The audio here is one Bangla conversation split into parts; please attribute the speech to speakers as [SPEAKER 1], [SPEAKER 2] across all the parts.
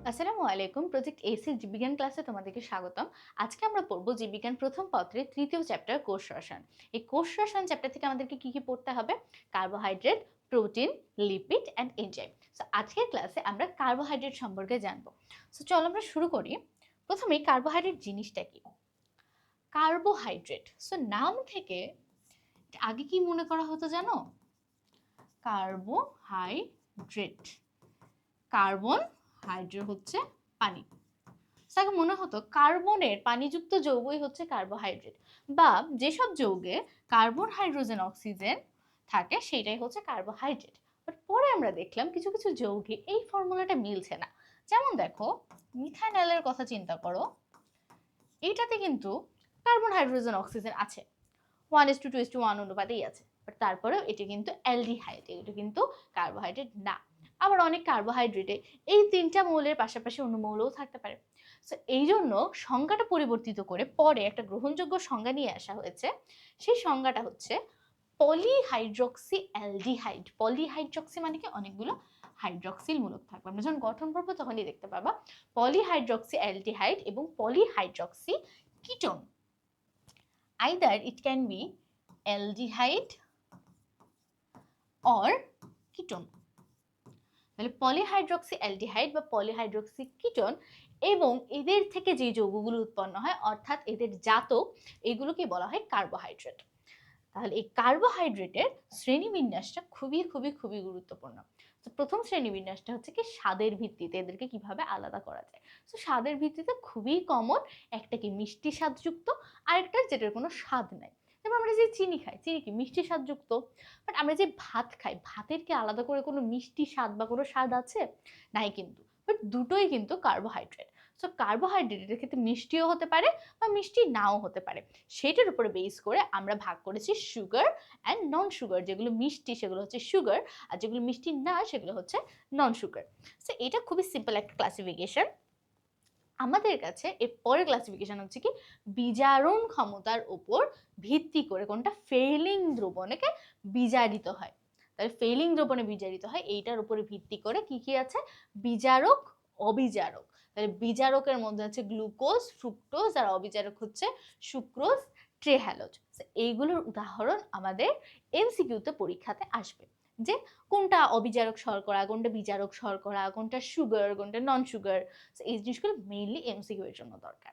[SPEAKER 1] আসসালামু আলাইকুম। প্রজেক্ট এসি জীববিজ্ঞান ক্লাসে তোমাদেরকে স্বাগতম। আজকে আমরা পড়ব জীববিজ্ঞান প্রথম পত্রের তৃতীয় চ্যাপ্টার কোষ রসায়ন। এই কোষ রসায়ন চ্যাপ্টার থেকে আমাদেরকে কি কি পড়তে হবে? Carbohydrate, protein, lipid and enzyme. So আজকের ক্লাসে আমরা কার্বোহাইড্রেট সম্পর্কে জানবো। সো চলো আমরা শুরু করি। প্রথমেই কার্বোহাইড্রেট জিনিসটা কি? কার্বোহাইড্রেট, সো নাম থেকে আগে কি মনে করা হতো জানো? কার্বোহাইড্রেট, কার্বন, হাইড্রো হচ্ছে পানি। তাকে মনে হতো কার্বনের পানিযুক্ত যৌগই হচ্ছে কার্বোহাইড্রেট, বা যেসব যৌগে কার্বন, হাইড্রোজেন, অক্সিজেন থাকে সেটাই হচ্ছে কার্বোহাইড্রেট। বাট পরে আমরা দেখলাম কিছু কিছু যৌগে এই ফর্মুলাটা মিলছে না। যেমন দেখো, মিথানলের কথা চিন্তা করো, এইটাতে কিন্তু কার্বন, হাইড্রোজেন, অক্সিজেন আছে, 1:2:1 অনুপাতেই আছে, বাট তারপরেও এটা কিন্তু অ্যালডিহাইড, এটা কিন্তু কার্বোহাইড্রেট না। আবার অনেক কার্বোহাইড্রেটে এই তিনটা মৌলের পাশাপাশি অন্য মৌলও থাকতে পারে। সো এই জন্য সংজ্ঞাটা পরিবর্তিত করে পরে একটা গ্রহণযোগ্য সংজ্ঞা নিয়ে আসা হয়েছে। সেই সংজ্ঞাটা হচ্ছে পলিহাইড্রক্সি অ্যালডিহাইড। পলিহাইড্রক্সি মানে কি? অনেকগুলো হাইড্রক্সিল মূলক থাকবে। আমরা যখন গঠন করবো তখনই দেখতে পাবা পলিহাইড্রক্সি অ্যালডিহাইড এবং polyhydroxy ketone. Either it can be aldehyde or ketone. তাহলে পলিহাইড্রক্সি অ্যালডিহাইড বা পলিহাইড্রক্সি কিটোন, এবং এদের থেকে যে যৌগগুলো উৎপন্ন হয় অর্থাৎ এদের জাতক, এগুলোকে বলা হয় কার্বোহাইড্রেট। তাহলে এই কার্বোহাইড্রেটের শ্রেণীবিন্যাসটা খুবই খুবই খুবই গুরুত্বপূর্ণ। তো প্রথম শ্রেণীবিন্যাসটা হচ্ছে কি স্বাদের ভিত্তিতে এদেরকে কিভাবে আলাদা করা যায়। তো স্বাদের ভিত্তিতে খুবই কমন, একটা কি মিষ্টি স্বাদযুক্ত, আরেকটা যেটার কোনো স্বাদ নাই। যেমন আমরা যে চিনি খাই, চিনি কি মিষ্টি স্বাদযুক্ত, বাট আমরা যে ভাত খাই, ভাতের কি আলাদা করে কোনো মিষ্টি স্বাদ বা কোনো স্বাদ আছে? নাই কিন্তু, বাট দুটোই কিন্তু কার্বোহাইড্রেট। সো কার্বোহাইড্রেটের ক্ষেত্রে মিষ্টিও হতে পারে বা মিষ্টি নাও হতে পারে। সেটার উপরে বেস করে আমরা ভাগ করেছি সুগার অ্যান্ড নন সুগার। যেগুলো মিষ্টি সেগুলো হচ্ছে সুগার, আর যেগুলো মিষ্টি না সেগুলো হচ্ছে নন সুগার। সো এটা খুবই সিম্পল একটা ক্লাসিফিকেশন। আমাদের কাছে এর পরের ক্লাসিফিকেশন হচ্ছে কি বিজারণ ক্ষমতার উপর ভিত্তি করে কোনটা ফেইলিং দ্রবণকে বিজারিত হয়। তাহলে ফেইলিং দ্রবণে বিজারিত হয়, এইটার উপরে ভিত্তি করে কি কি আছে? বিজারক, অবিজারক। তাহলে বিজারকের মধ্যে আছে গ্লুকোজ, ফ্রুক্টোজ, আর অবিজারক হচ্ছে সুক্রোজ, ট্রেহ্যালোজ। এইগুলোর উদাহরণ আমাদের এমসিকিউতে পরীক্ষাতে আসবে, যে কোনটা অবিজারক শর্করা, কোনটা বিজারক শর্করা, কোনটা সুগার, কোনটা নন সুগার। এই জিনিসগুলো মেইনলি এমসিকিউ এর জন্য দরকার।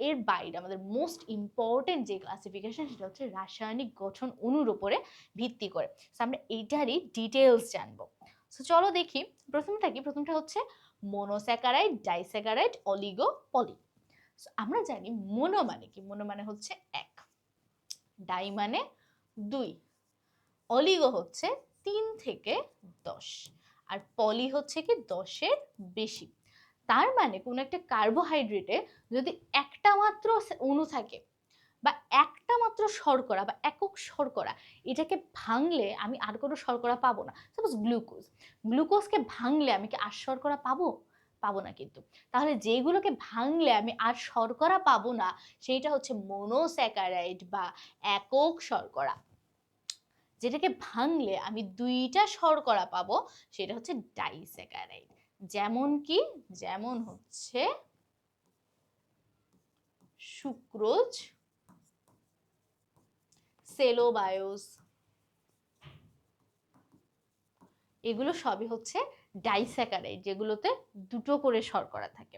[SPEAKER 1] এর বাইরে আমাদের মোস্ট ইম্পর্টেন্ট যে ক্লাসিফিকেশন সেটা হচ্ছে রাসায়নিক গঠন অণুর উপরে ভিত্তি করে। আমরা এইটারই ডিটেলস জানবো। সো চলো দেখি প্রথমটা কি। প্রথমটা হচ্ছে মনোস্যাকারাইড, ডাইস্যাকারাইড, অলিগো, পলি। আমরা জানি মনো মানে কি? মনো মানে হচ্ছে এক, ডাই মানে দুই, অলিগো হচ্ছে 3 থেকে 10, আর পলি হচ্ছে কি 10-এর বেশি। তার মানে কোন একটা কার্বোহাইড্রেটে যদি একটা মাত্র অণু থাকে বা একটা মাত্র শর্করা বা একক শর্করা, এটাকে ভাঙলে আমি আর কোনো শর্করা পাবো না। সাপোজ গ্লুকোজ, গ্লুকোজকে ভাঙলে আমি কি আর শর্করা পাবো? পাবো না কিন্তু। তাহলে যেগুলোকে ভাঙলে আমি আর শর্করা পাবো না সেইটা হচ্ছে মনোস্যাকারাইড বা একক শর্করা। যেটাকে ভাঙলে আমি দুইটা শর্করা পাবো সেটা হচ্ছে ডাইস্যাকারাইড। যেমন কি? যেমন হচ্ছে সুক্রোজ, সেলোবায়োজ, এগুলো সবই হচ্ছে ডাইস্যাকারাইড, যেগুলোতে দুটো করে শর্করা থাকে,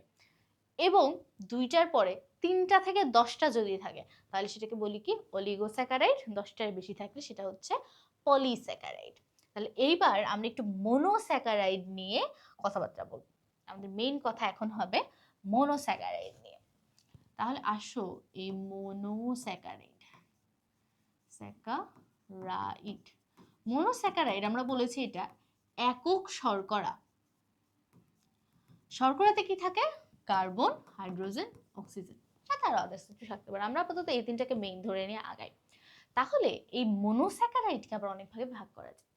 [SPEAKER 1] এবং দুইটার পরে 3টা থেকে 10টা যদি থাকে তাহলে সেটাকে বলি কি? অলিগোস্যাকারাইড। 10টার বেশি থাকলে সেটা হচ্ছে পলিস্যাকারাইড। তাহলে এইবার আমরা একটু মনোস্যাকারাইড নিয়ে কথাবার্তা বলবো। আমাদের মেইন কথা এখন হবে মনোস্যাকারাইড নিয়ে। তাহলে আসো এই মনোস্যাকারাইড, স্যাকারাইড, মনোস্যাকারাইড আমরা বলেছি এটা একক শর্করা। শর্করাতে কি থাকে? কার্বন, হাইড্রোজেন, অক্সিজেন, সাথে আরো আদার্স কিছু থাকতে পারে। আমরা আপাতত এই তিনটাকে মেইন ধরে নিয়ে আগাই। তাহলে এই মনোস্যাকারাইডকে আবার অনেক ভাগে ভাগ করা যায়।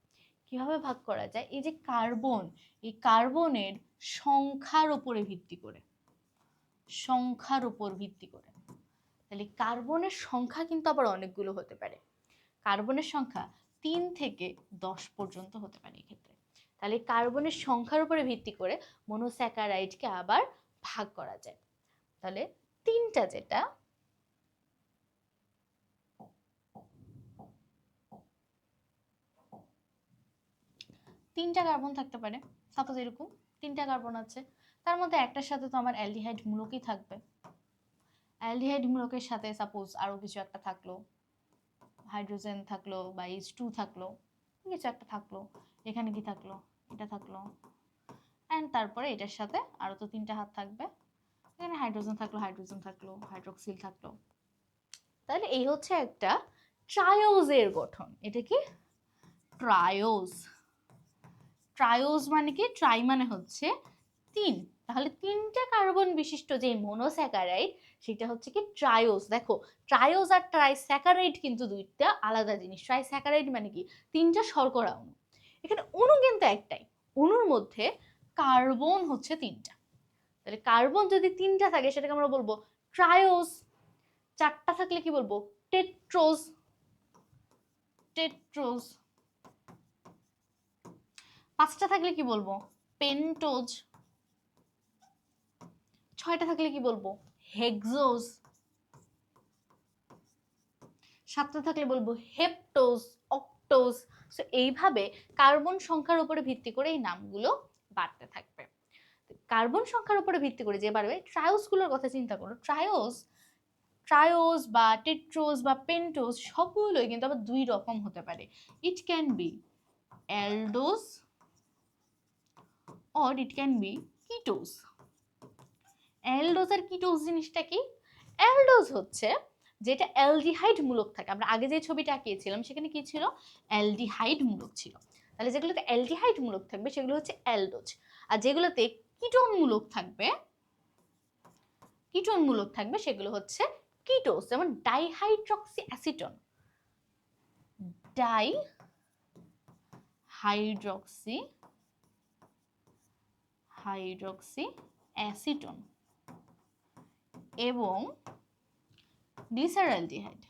[SPEAKER 1] কিভাবে ভাগ করা যায়? এই যে কার্বন, এই কার্বনের সংখ্যার উপরে ভিত্তি করে, সংখ্যার উপর ভিত্তি করে। তাহলে কার্বনের সংখ্যা কিন্তু আবার অনেকগুলো হতে পারে। কার্বনের সংখ্যা 3 থেকে 10 পর্যন্ত হতে পারে এক্ষেত্রে। তাহলে কার্বনের সংখ্যার উপরে ভিত্তি করে মনোস্যাকারাইডকে আবার ভাগ করা যায়। তাহলে তিনটা যেটা তিনটা কার্বন থাকতে পারে, সাপোজ এরকম তিনটা কার্বন আছে, তার মধ্যে একটার সাথে তো আমার অ্যালডিহাইড মূলকই থাকবে। অ্যালডিহাইড মূলকের সাথে সাপোজ আরো কিছু একটা থাকলো, হাইড্রোজেন থাকলো বা H2 থাকলো, কিছু একটা থাকলো, এখানে কি থাকলো, এটা থাকলো, এন্ড তারপরে এটার সাথে আরো তো তিনটা হাত থাকবে, এখানে হাইড্রোজেন থাকলো, হাইড্রোজেন থাকলো, হাইড্রোক্সিল থাকলো। তাহলে এই হচ্ছে একটা ট্রায়োজের গঠন। এটা কি ট্রায়োজ। ট্রায়োজ মানে কি, ট্রাই মানে হচ্ছে তিন, তাহলে তিনটা কার্বন বিশিষ্ট যে মনোস্যাকারাইড সেটা হচ্ছে কি ট্রায়োজ। দেখো ট্রায়োজ আর ট্রাইস্যাকারাইড কিন্তু দুইটা আলাদা জিনিস। ট্রাইস্যাকারাইড মানে কি তিনটা শর্করা অণু, এখানে অণু কিন্তু একটাই, অণুর মধ্যে কার্বন হচ্ছে তিনটা। তাহলে কার্বন যদি তিনটা থাকে সেটাকে আমরা বলবো ট্রায়োজ। চারটা থাকলে কি বলবো, টেট্রোজ। টেট্রোজ। পাঁচটা থাকলে কি বলবো, পেন্টোজ। ছয়টা থাকলে কি বলবো, হেক্সোজ। সাতটা থাকলে বলবো হেপ্টোজ, অক্টোজ। সো এইভাবে কার্বন সংখ্যার উপরে ভিত্তি করে এই নামগুলো বাড়তে থাকবে। কার্বন সংখ্যার উপরে ভিত্তি করে যে বাড়বে, ট্রায়োজ গুলোর কথা চিন্তা করো। ট্রায়োজ বা টেট্রোজ বা পেন্টোজ সবগুলোই কিন্তু আবার দুই রকম হতে পারে। It can be aldose or it can be ketose. Aldose আর কিটোজ জিনিসটা কি? অ্যালডোজ হচ্ছে যেটা অ্যালডিহাইড মূলক থাকে। আমরা আগে যে ছবিটা আঁকিয়েছিলাম সেখানে কি ছিল, অ্যালডিহাইড মূলক ছিল। তাহলে যেগুলোতে অ্যালডিহাইড মূলক থাকবে সেগুলো হচ্ছে অ্যালডোজ, আর যেগুলোতে কিটোন মূলক থাকবে সেগুলো হচ্ছে কিটোজ। যেমন ডাইহাইড্রক্সি অ্যাসিটোন, ডাইহাইড্রক্সি অ্যাসিটোন এবং গ্লিসারলডিহাইড।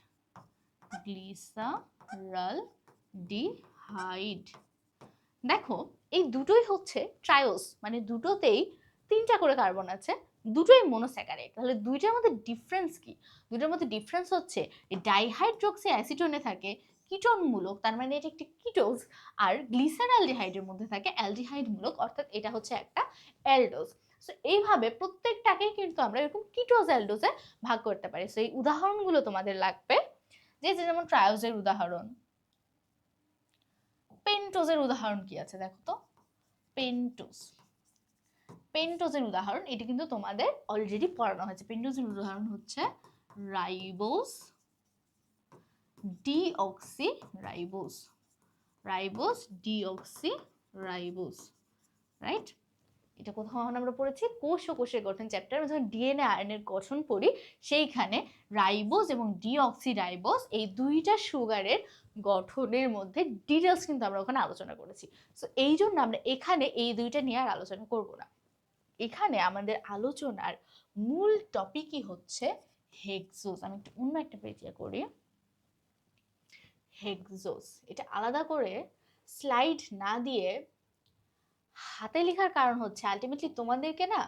[SPEAKER 1] দেখো এই দুটোই হচ্ছে ট্রায়োস, মানে দুটোতেই তিনটা করে কার্বন আছে, দুটোই মনোস্যাকারাইড। তাহলে দুইটার মধ্যে ডিফারেন্স কি? দুটোর মধ্যে ডিফারেন্স হচ্ছে এই ডাইহাইড্রক্সি অ্যাসিটোনে থাকে কিটোন মূলক, তার মানে এটা একটি কিটোজ, আর গ্লিসারলডিহাইডের মধ্যে থাকে অ্যালডিহাইড মূলক, অর্থাৎ এটা হচ্ছে একটা অ্যালডোজ। সো এইভাবে প্রত্যেকটাকেই কিন্তু আমরা এরকম কিটোজ অ্যালডোজে ভাগ করতে পারি। সো এই উদাহরণগুলো তোমাদের লাগবে, যে যেমন ট্রায়োজের উদাহরণ। পেন্টোজের উদাহরণ কি আছে দেখো তো। পেন্টোজের উদাহরণ এটা কিন্তু তোমাদের অলরেডি পড়ানো হয়েছে। পেন্টোজের উদাহরণ হচ্ছে রাইবোজ, ডিঅক্সিরাইবোজ, ডিঅক্সিরাইবোজ, রাইট? এটা কোথাও আমরা পড়েছি কোষ ও কোষের গঠন চ্যাপ্টার, যখন ডিএনএ আরএনএ এর গঠন পড়ি সেইখানে রাইবোজ এবং ডিঅক্সিরাইবোজ এই দুইটা সুগারের গঠনের মধ্যে ডিটেলস কিন্তু আমরা ওখানে আলোচনা করেছি। সো এই জন্য আমরা এখানে এই দুইটা নিয়ে আর আলোচনা করব না। এখানে আমাদের আলোচনার মূল টপিকই হচ্ছে হেক্সোজ। আমি একটু অন্য একটা পেজে করি। হেক্সোজ এটা আলাদা করে স্লাইড না দিয়ে হাতে লেখার কারণ হচ্ছে আলটিমেটলি তোমাদেরকে না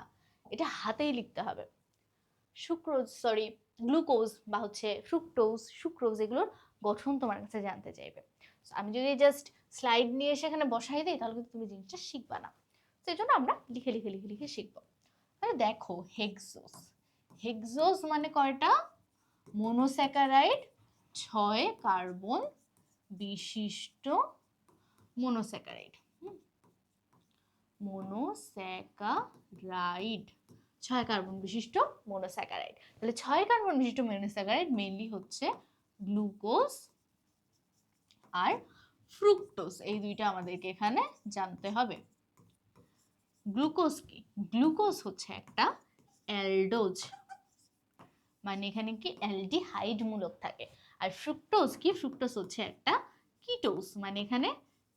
[SPEAKER 1] এটা হাতেই লিখতে হবে। গ্লুকোজ বা হচ্ছে সুক্রোজ এগুলোর গঠন তোমার কাছে জানতে চাইবে। আমি যদি জাস্ট স্লাইড নিয়ে সেখানে বসাই দিই তাহলে কিন্তু তুমি জিনিসটা শিখবা না। তো এই জন্য আমরা লিখে লিখে লিখে লিখে শিখবো। তাহলে দেখো হেক্সোজ মানে কয়টা? মনোস্যাকারাইড, 6 কার্বন বিশিষ্ট মনোস্যাকারাইড। 6 কার্বন বিশিষ্ট মনোস্যাকারাইড। তাহলে 6 কার্বন বিশিষ্ট মনোস্যাকারাইড মেইনলি হচ্ছে গ্লুকোজ আর ফ্রুক্টোজ। এই দুইটা আমাদেরকে এখানে জানতে হবে। গ্লুকোজ কি? গ্লুকোজ হচ্ছে একটা অ্যালডোজ, মানে এখানে কি অ্যালডিহাইড মূলক থাকে। আর ফ্রুক্টোজ কি? ফ্রুক্টোজ হচ্ছে একটা কিটোজ, মানে এখানে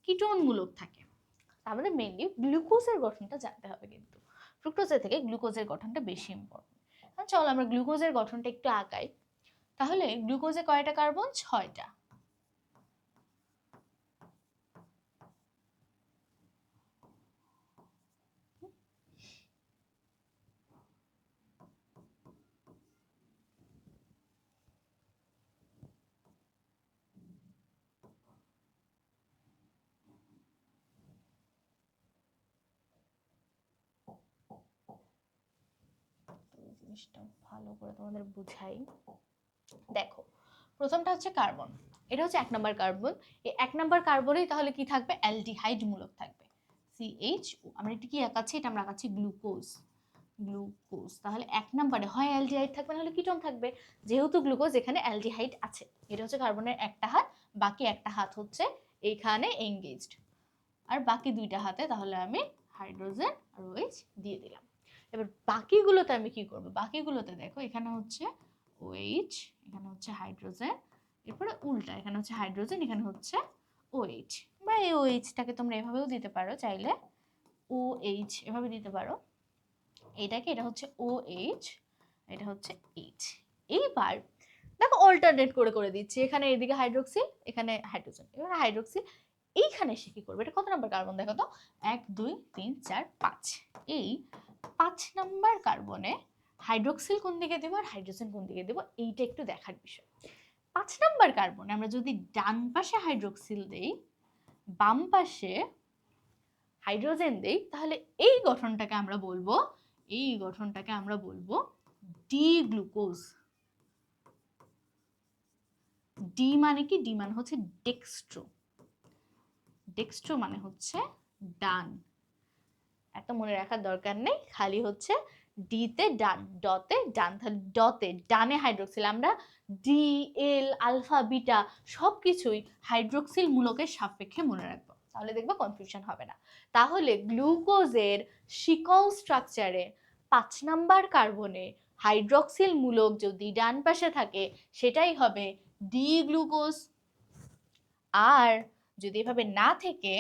[SPEAKER 1] কিটোন মূলক থাকে। আমাদের মেইনলি গ্লুকোজের গঠনটা জানতে হবে, কিন্তু ফ্রুক্টোজের থেকে গ্লুকোজের গঠনটা বেশি ইম্পর্টেন্ট। চলো আমরা গ্লুকোজের গঠনটা একটু আঁকাই। তাহলে গ্লুকোজে কয়টা কার্বন? 6টা। জিনিসটা ভালো করে তোমাদের বুঝাই। দেখো, প্রথমটা হচ্ছে কার্বন, এটা হচ্ছে 1 নম্বর কার্বন। এই 1 নম্বর কার্বনেই তাহলে কি থাকবে? অ্যালডিহাইড মূলক থাকবে, CHO। আমরা এটা কি আঁকাচ্ছি? এটা আমরা আঁকাচ্ছি গ্লুকোজ, গ্লুকোজ। তাহলে 1 নম্বরে হয় অ্যালডিহাইড থাকবে নাহলে কিটোন থাকবে, যেহেতু গ্লুকোজ এখানে অ্যালডিহাইড আছে। এটা হচ্ছে কার্বনের একটা হাত, বাকি একটা হাত হচ্ছে এইখানে এঙ্গেজড, আর বাকি দুইটা হাতে তাহলে আমি হাইড্রোজেন আর OH দিয়ে দিলাম। এবার বাকিগুলোতে আমি কি করব? বাকিগুলোতে দেখো, এখানে হচ্ছে OH, এখানে হচ্ছে হাইড্রোজেন, এরপরে উল্টা, এখানে হচ্ছে হাইড্রোজেন, এখানে হচ্ছে OH। বা এই OH-টাকে তোমরা এভাবেও দিতে পারো, চাইলে OH এভাবে দিতে পারো। এটাকে, এটা হচ্ছে OH, এটা হচ্ছে H। এইবার দেখো অল্টারনেট করে করে দিচ্ছি, এখানে এদিকে হাইড্রোক্সিল, এখানে হাইড্রোজেন। এবার হাইড্রোক্সিল এইখানে এসে কি করবে? এটা কত নাম্বার কার্বন দেখো তো? 1 2 3 4 5। এই 5 নাম্বার কার্বনে হাইড্রোক্সিল কোন দিকে দেবো আর হাইড্রোজেন কোন দিকে দেবো, এইটা একটু দেখার বিষয়। 5 নাম্বার কার্বনে আমরা যদি ডান পাশে হাইড্রোক্সিল দেই, বাম পাশে হাইড্রোজেন দেই, তাহলে এই গঠনটাকে আমরা বলবো, এই গঠনটাকে আমরা বলবো ডি গ্লুকোজ। ডি মানে কি? ডি মানে হচ্ছে ডেক্সট্রো। ডেক্সট্রো মানে হচ্ছে ডান। এত মনে রাখার দরকার নেই, খালি হচ্ছে ডিতে ডান, ডতে ডান। তাহলে ডতে ডানে হাইড্রোক্সিল, আমরা ডি এল আলফা বিটা সবকিছুই হাইড্রোক্সিল মূলকের সাপেক্ষে মনে রাখবো, তাহলে দেখবো কনফিউশন হবে না। তাহলে গ্লুকোজের শিকল স্ট্রাকচারে 5 নাম্বার কার্বনে হাইড্রোক্সিল মূলক যদি ডান পাশে থাকে সেটাই হবে ডি গ্লুকোজ। আর যদি এভাবে না থেকে,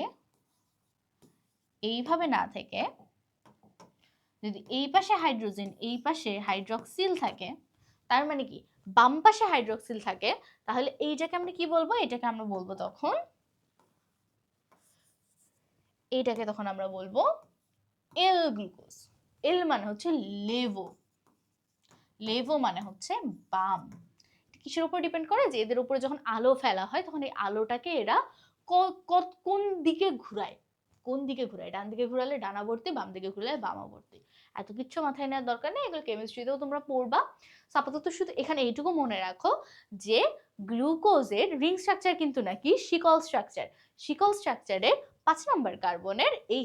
[SPEAKER 1] এইভাবে না থেকে, যদি এই পাশে হাইড্রোজেন এই পাশে হাইড্রোক্সিল থাকে, তার মানে কি বাম পাশে হাইড্রোক্সিল থাকে, তাহলে এইটাকে আমরা কি বলবো? এটাকে আমরা বলবো তখন, এইটাকে তখন আমরা বলবো এল গ্লুকোজ। এল মানে হচ্ছে লেভো, লেভো মানে হচ্ছে বাম। কিসের উপর ডিপেন্ড করে? যে এদের উপরে যখন আলো ফেলা হয় তখন এই আলোটাকে এরা কোন দিকে ঘুরায়, কোন দিকে ঘুরায়। ডান দিকে ঘুরালে ডানাবর্তী, বাম দিকে ঘুরালে বামাবর্তী। এত কিচ্ছু মাথায় নেওয়ার দরকার নেই, এগুলো কেমিস্ট্রিতেও তোমরা পড়বা। আপাতত শুধু এখানে এইটুকু মনে রাখো যে গ্লুকোজের রিং স্ট্রাকচার কিন্তু নাকি শিকল স্ট্রাকচার। শিকল স্ট্রাকচারে 5 নম্বর কার্বনের এই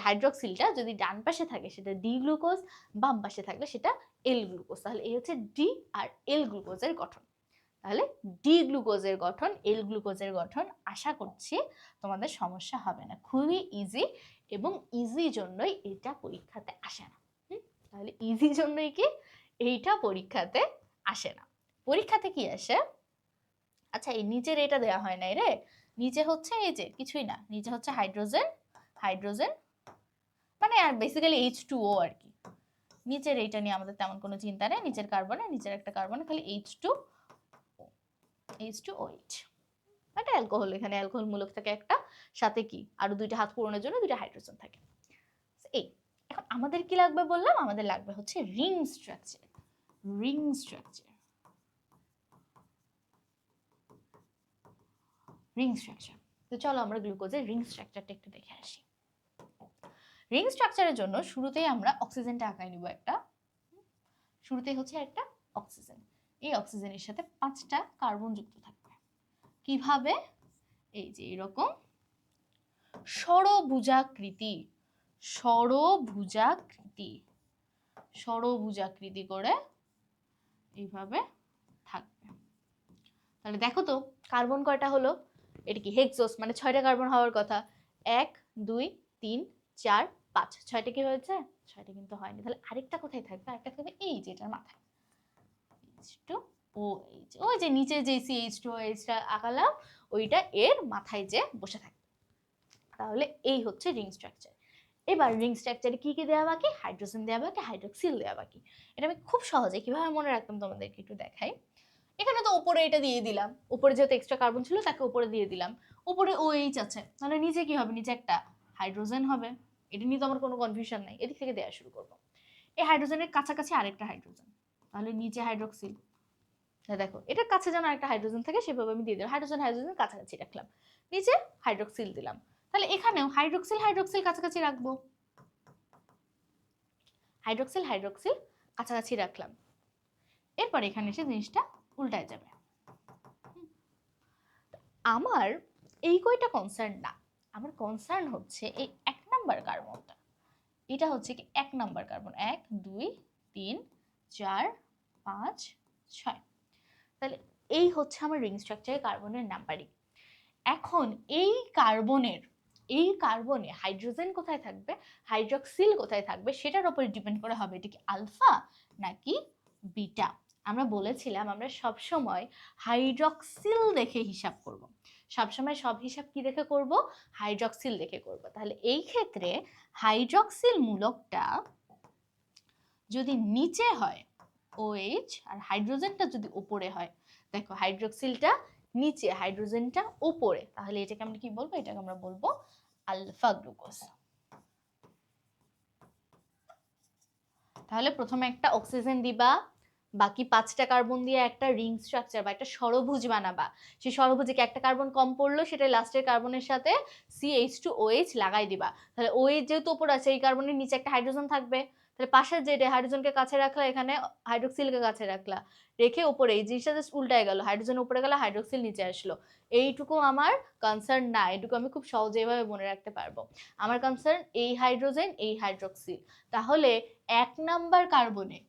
[SPEAKER 1] হাইড্রোক্সিলটা যদি ডান পাশে থাকে সেটা ডি গ্লুকোজ, বাম পাশে থাকলে সেটা এল গ্লুকোজ। তাহলে এই হচ্ছে ডি আর এল গ্লুকোজের গঠন। তাহলে ডি গ্লুকোজের গঠন, এল গ্লুকোজের গঠন। আশা করছি তোমাদের সমস্যা হবে না, খুবই ইজি, এবং ইজি জন্যই এটা পরীক্ষাতে আসে না। তাহলে ইজি জন্যই কি এইটা পরীক্ষাতে আসে না। পরীক্ষাতে কি আসে? আচ্ছা, এই নিচের এটা দেওয়া হয় নাই রে, নিচে হচ্ছে এই যে কিছুই না, নিচে হচ্ছে হাইড্রোজেন, হাইড্রোজেন মানে আর বেসিক্যালি H2O আর কি। নিচের এইটা নিয়ে আমাদের তেমন কোনো চিন্তা নেই, নিচের কার্বনে, নিচের একটা কার্বনে খালি H2OH। একটা অ্যালকোহল, এখানে অ্যালকোহল মূলক থাকে একটা, সাথে কি আরো দুইটা হাত পূরণের জন্য দুইটা হাইড্রোজেন থাকে। এই এখন আমাদের কি লাগবে বললাম? আমাদের লাগবে হচ্ছে ring structure. Ring structure, ring structure. তো চলো আমরা গ্লুকোজের রিং স্ট্রাকচারটা একটু দেখে আসি। রিং স্ট্রাকচারের জন্য শুরুতেই আমরা অক্সিজেনটা আঁকাই নিব একটা। শুরুতেই হচ্ছে একটা অক্সিজেন, এই অক্সিজেনের সাথে 5টা কার্বন যুক্ত থাকবে। কিভাবে? এই যে এরকম ষড়ভুজাকৃতি, ষড়ভুজাকৃতি, ষড়ভুজাকৃতি করে এইভাবে থাকবে। তাহলে দেখো তো কার্বন কয়টা হলো? এটা কি হেক্সোস, মানে 6টা কার্বন হওয়ার কথা। 1 2 3 4 5, 6টা কি হয়েছে? 6টা কিন্তু হয়নি। তাহলে আরেকটা কোথায় থাকবে? আরেকটা থাকবে এই যে এটার মাথায়, H2OH। ওই যে নিচে যে CH2OH-টা আঁকালাম ওইটা এর মাথায় যে বসে থাকবে। তাহলে এই হচ্ছে রিং স্ট্রাকচার। এবার রিং স্ট্রাকচারে কি কি দেওয়া বাকি? হাইড্রোজেন দেওয়া বাকি, হাইড্রোক্সিল দেওয়া বাকি। এটা আমি খুব সহজে কিভাবে মনে রাখতাম তোমাদেরকে একটু দেখাই। এখানে তো উপরে এটা দিয়ে দিলাম, উপরে যেহেতু এক্সট্রা কার্বন ছিল তাকে উপরে দিয়ে দিলাম, উপরে OH আছে, তাহলে নিচে কি হবে? নিচে একটা হাইড্রোজেন হবে। এটা নিয়ে তো আমার কোনো কনফিউশন নাই, এদিক থেকে দেওয়া শুরু করবো। এই হাইড্রোজেনের কাছাকাছি আরেকটা হাইড্রোজেন, তাহলে নিচে হাইড্রোক্সিল। দেখো এটার কাছে যেন একটা হাইড্রোজেন থাকে সেভাবে আমি দিয়ে দিলাম, হাইড্রোজেন হাইড্রোজেন কাছাকাছি রাখলাম, নিচে হাইড্রোক্সিল দিলাম। তাহলে এখানেও হাইড্রোক্সিল হাইড্রোক্সিল কাছাকাছি রাখবো। হাইড্রক্সিল হাইড্রক্সিল কাছাকাছি রাখলাম, এরপর এখানে এসে জিনিসটা উল্টায় যাবে। আমার এই কয়টা কনসার্ন না, আমার কনসার্ন হচ্ছে এই 1 নাম্বার কার্বনটা। এটা হচ্ছে কি 1 নাম্বার কার্বন, 1 2 3 4 5 6। তাহলে এই হচ্ছে আমার রিং স্ট্রাকচারে কার্বনের নাম্বারিং। এখন এই কার্বনে হাইড্রোজেন কোথায় থাকবে, হাইড্রক্সিল কোথায় থাকবে, সেটার উপরে ডিপেন্ড করে হবে এটা কি আলফা নাকি বিটা। আমরা বলেছিলাম আমরা সব সময় হাইড্রক্সিল দেখে হিসাব করব, সবসময় সব হিসাব কি দেখে করব, হাইড্রক্সিল দেখে করব। তাহলে এই ক্ষেত্রে হাইড্রক্সিল মূলকটা যদি নিচে হয় OH আর হাইড্রোজেনটা যদি উপরে হয়, দেখো হাইড্রক্সিলটা নিচে হাইড্রোজেনটা উপরে, তাহলে এটাকে আমরা কি বলবো, এটাকে আমরা বলবো আলফা গ্লুকোজ। তাহলে প্রথমে একটা অক্সিজেন দিবা, বাকি 5টা কার্বন দিয়ে একটা রিং স্ট্রাকচার বা একটা ষড়ভুজ বানাবা। সেই ষড়ভুজে একটা কার্বন কম পড়লো, সেটা লাস্টের কার্বনের সাথে CH2OH লাগাই দিবা। তাহলে OH যেহেতু উপর আছে, এই কার্বনের নিচে একটা হাইড্রোজেন থাকবে, তাহলে পাশের যেটা হাইড্রোজেনকে কাছে রাখলা, এখানে হাইড্রোক্সিলকে কাছে রাখলা, রেখে উপরে এই জিনিসটা জাস্ট উল্টায় গেল, হাইড্রোজেন উপরে গেল, হাইড্রোক্সিল নিচে আসলো। এইটুকু আমার কনসার্ন না, এইটুকু আমি খুব সহজে এভাবে মনে রাখতে পারবো। আমার কনসার্ন এই হাইড্রোজেন এই হাইড্রোক্সিল। তাহলে 1 নাম্বার কার্বনে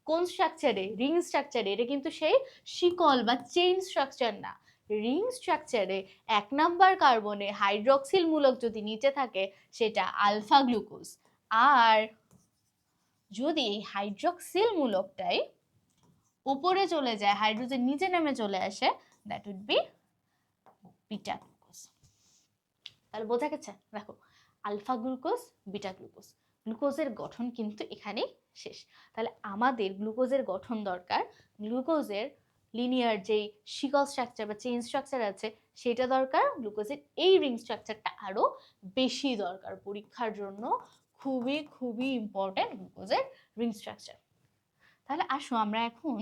[SPEAKER 1] কোন স্ট্রাকচারে, রিং স্ট্রাকচারে, এটা কিন্তু সেই শিকল বা চেইন স্ট্রাকচার না। রিং স্ট্রাকচারে 1 নাম্বার কার্বনে হাইড্রক্সিল মূলক যদি নিচে থাকে সেটা আলফা গ্লুকোজ, আর যদি এই হাইড্রক্সিল মূলকটাই উপরে চলে যায়, হাইড্রোজেন নিচে নেমে চলে আসে, that would be beta glucose. তাহলে বোঝা গেছে? দেখো আলফা গ্লুকোজ বিটা গ্লুকোজ, গ্লুকোজের গঠন কিন্তু এখানেই শেষ। তাহলে আমাদের গ্লুকোজের গঠন দরকার, গ্লুকোজের লিনিয়ার যেই শিকল স্ট্রাকচার বা চেইন স্ট্রাকচার আছে সেটা দরকার, গ্লুকোজের এই রিং স্ট্রাকচারটা আরো বেশি দরকার পরীক্ষার জন্য, খুবই খুবই ইম্পর্টেন্ট গ্লুকোজের রিং স্ট্রাকচার। তাহলে আসো আমরা এখন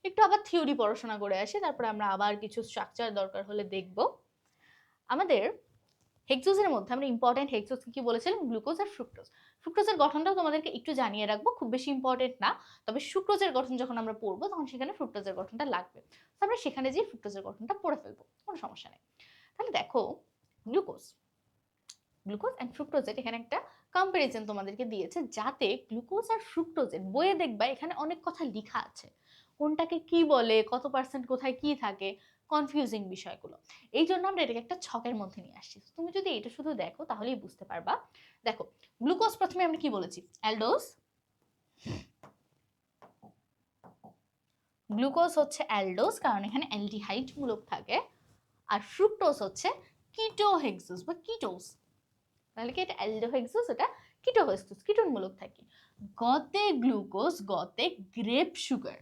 [SPEAKER 1] একটু আবার থিওরি পড়াশোনা করে আসি, তারপরে আমরা আবার কিছু স্ট্রাকচার দরকার হলে দেখব। আমাদের হেক্সোজের মধ্যে আমরা ইম্পর্টেন্ট হেক্সোজ কি বলেছিলাম, গ্লুকোজ আর ফ্রুক্টোজ। ফ্রুক্টোজের গঠনটাও তোমাদেরকে একটু জানিয়ে রাখবো, খুব বেশি ইম্পর্টেন্ট না, তবে সুক্রোজের গঠন যখন আমরা পড়বো তখন সেখানে ফ্রুক্টোজের গঠনটা লাগবে, তো আমরা সেখানে যেয়ে ফ্রুক্টোজের গঠনটা পড়ে ফেলবো, কোনো সমস্যা নেই। তাহলে দেখো গ্লুকোজ অ্যান্ড ফ্রুক্টোজের এখানে একটা কম্পারিজন তোমাদেরকে দিয়েছে, যাতে গ্লুকোজ আর ফ্রুক্টোজের বইয়ে দেখবা এখানে অনেক কথা লেখা আছে, কোনটাকে কি বলে, কত পার্সেন্ট কোথায় কি থাকে, কনফিউজিং বিষয়গুলো। এই জন্য আমরা এটাকে একটা ছকের মধ্যে নিয়ে আসছি, তুমি যদি এটা শুধু দেখো তাহলেই বুঝতে পারবা। দেখো গ্লুকোজ প্রথমে আমরা কি বলেছি, অ্যালডোজ, গ্লুকোজ হচ্ছে অ্যালডোজ কারণ এখানে অ্যালডিহাইড মূলক থাকে, আর ফ্রুক্টোজ হচ্ছে কিটোহেক্সোজ বা কিটোজ, তাহলে কি এটা অ্যালডোহেক্সোজ, এটা কিটোহেক্সোজ, কিটোন মূলক থাকে। গতে গ্লুকোজ, গতে গ্রেপ সুগার,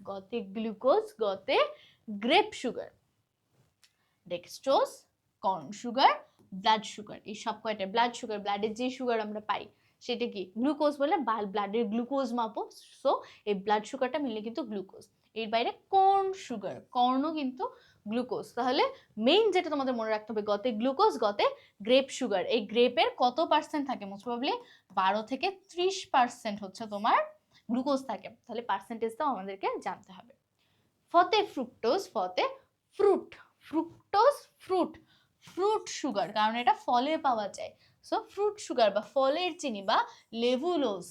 [SPEAKER 1] গতে গ্লুকোজ, গতে grape sugar, dextrose corn sugar, blood sugar, এই সব কয়টা ব্লাড সুগার, ব্লাডের যে সুগার আমরা পাই সেটা কি গ্লুকোজ বলে, ব্লাডের গ্লুকোজ মাপো, সো এই ব্লাড সুগারটা মিললে কিন্তু গ্লুকোজ। এর বাইরে কর্ন সুগার, কর্নও কিন্তু গ্লুকোজ। তাহলে মেইন যেটা তোমাদের মনে রাখতে হবে, গতে গ্লুকোজ, গতে গ্রেপ সুগার, এই গ্রেপের কত পার্সেন্ট থাকে, মোস্ট প্রবাবলি 12 থেকে 30% হচ্ছে তোমার গ্লুকোজ থাকে, তাহলে পার্সেন্টেজটাও আমাদেরকে জানতে হবে। ফতে ফ্রুক্টোজ, ফতে fruit, fructose fruit, fruit sugar কারণ এটা ফলে পাওয়া যায়, সো ফ্রুট সুগার বা ফলের চিনি বা লেভুলোজ,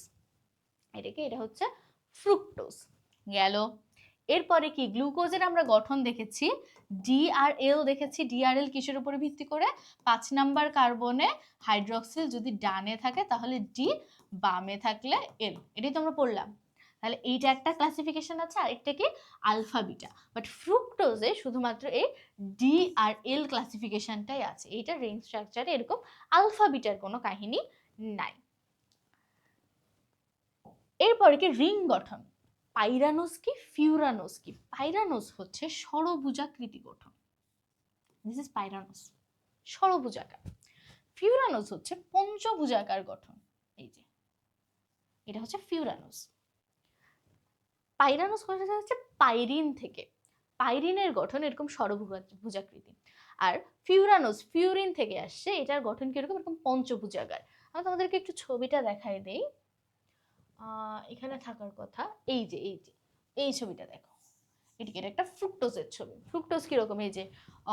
[SPEAKER 1] এটা হচ্ছে ফ্রুক্টোজ গেল। এরপরে কি গ্লুকোজের আমরা গঠন দেখেছি, DRL দেখেছি, DRL কিসের উপরে ভিত্তি করে, 5 নাম্বার কার্বনে হাইড্রক্সিল যদি ডানে থাকে তাহলে ডি, বামে থাকলে এল, এটাই তো আমরা পড়লাম। তাহলে এইটা একটা ক্লাসিফিকেশন আছে, আরেকটা কি আলফা বিটা, বাট ফ্রুক্টোজে শুধুমাত্র এই ডি আর এল ক্লাসিফিকেশনটাই আছে, এইটা রিং স্ট্রাকচারে এরকম আলফা বিটার কোনো কাহিনী নাই। এরপরে কি রিং গঠন, পাইরানোস কি ফিউরানোস কি, পাইরানোস হচ্ছে ষড়ভুজাকৃতি গঠন, দিস ইজ পাইরানোস, ষড়ভুজাকার। ফিউরানোস হচ্ছে পঞ্চভুজাকার গঠন, এই যে এটা হচ্ছে ফিউরানোস। পাইরানোস হচ্ছে পাইরিন থেকে, পাইরিনের গঠন এরকম ষড়ভুজাকৃতি, আর ফিউরানোস ফিউরিন থেকে আসছে, এটার গঠন কিরকম, এরকম পঞ্চভুজাকার। আমি তোমাদেরকে একটু ছবিটা দেখাই দেই, এখানে থাকার কথা, এই যে এই ছবিটা দেখো, এটা একটা ফ্রুক্টোজের ছবি। ফ্রুক্টোজ কিরকম, এই যে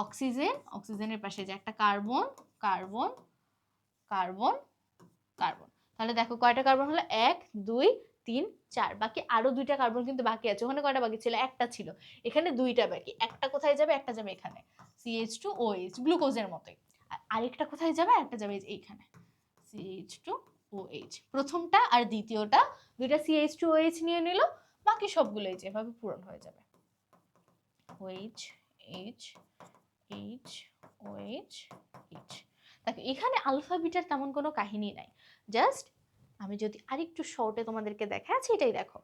[SPEAKER 1] অক্সিজেন, অক্সিজেনের পাশে যে একটা কার্বন, কার্বন, কার্বন, কার্বন। তাহলে দেখো কয়টা কার্বন হলো, 1 2 3 4, বাকি আরো 2টা কার্বন কিন্তু বাকি আছে। ওখানে কয়টা বাকি ছিল, একটা ছিল, এখানে 2টা বাকি। একটা কোথায় যাবে, একটা যাবে এখানে, CH2OH, গ্লুকোজের মতোই। আর আরেকটা কোথায় যাবে, একটা যাবে এইখানে, CH2OH। প্রথমটা আর দ্বিতীয়টা দুইটা CH2OH নিয়ে নিল, বাকি সবগুলোই যেভাবে পূরণ হয়ে যাবে, OH, H, H, OH, H। দেখো এখানে আলফা বিটার তেমন কোনো কাহিনী নাই, জাস্ট আমি যদি আরেকটু শর্টে তোমাদেরকে দেখাচ্ছি, এটাই দেখো।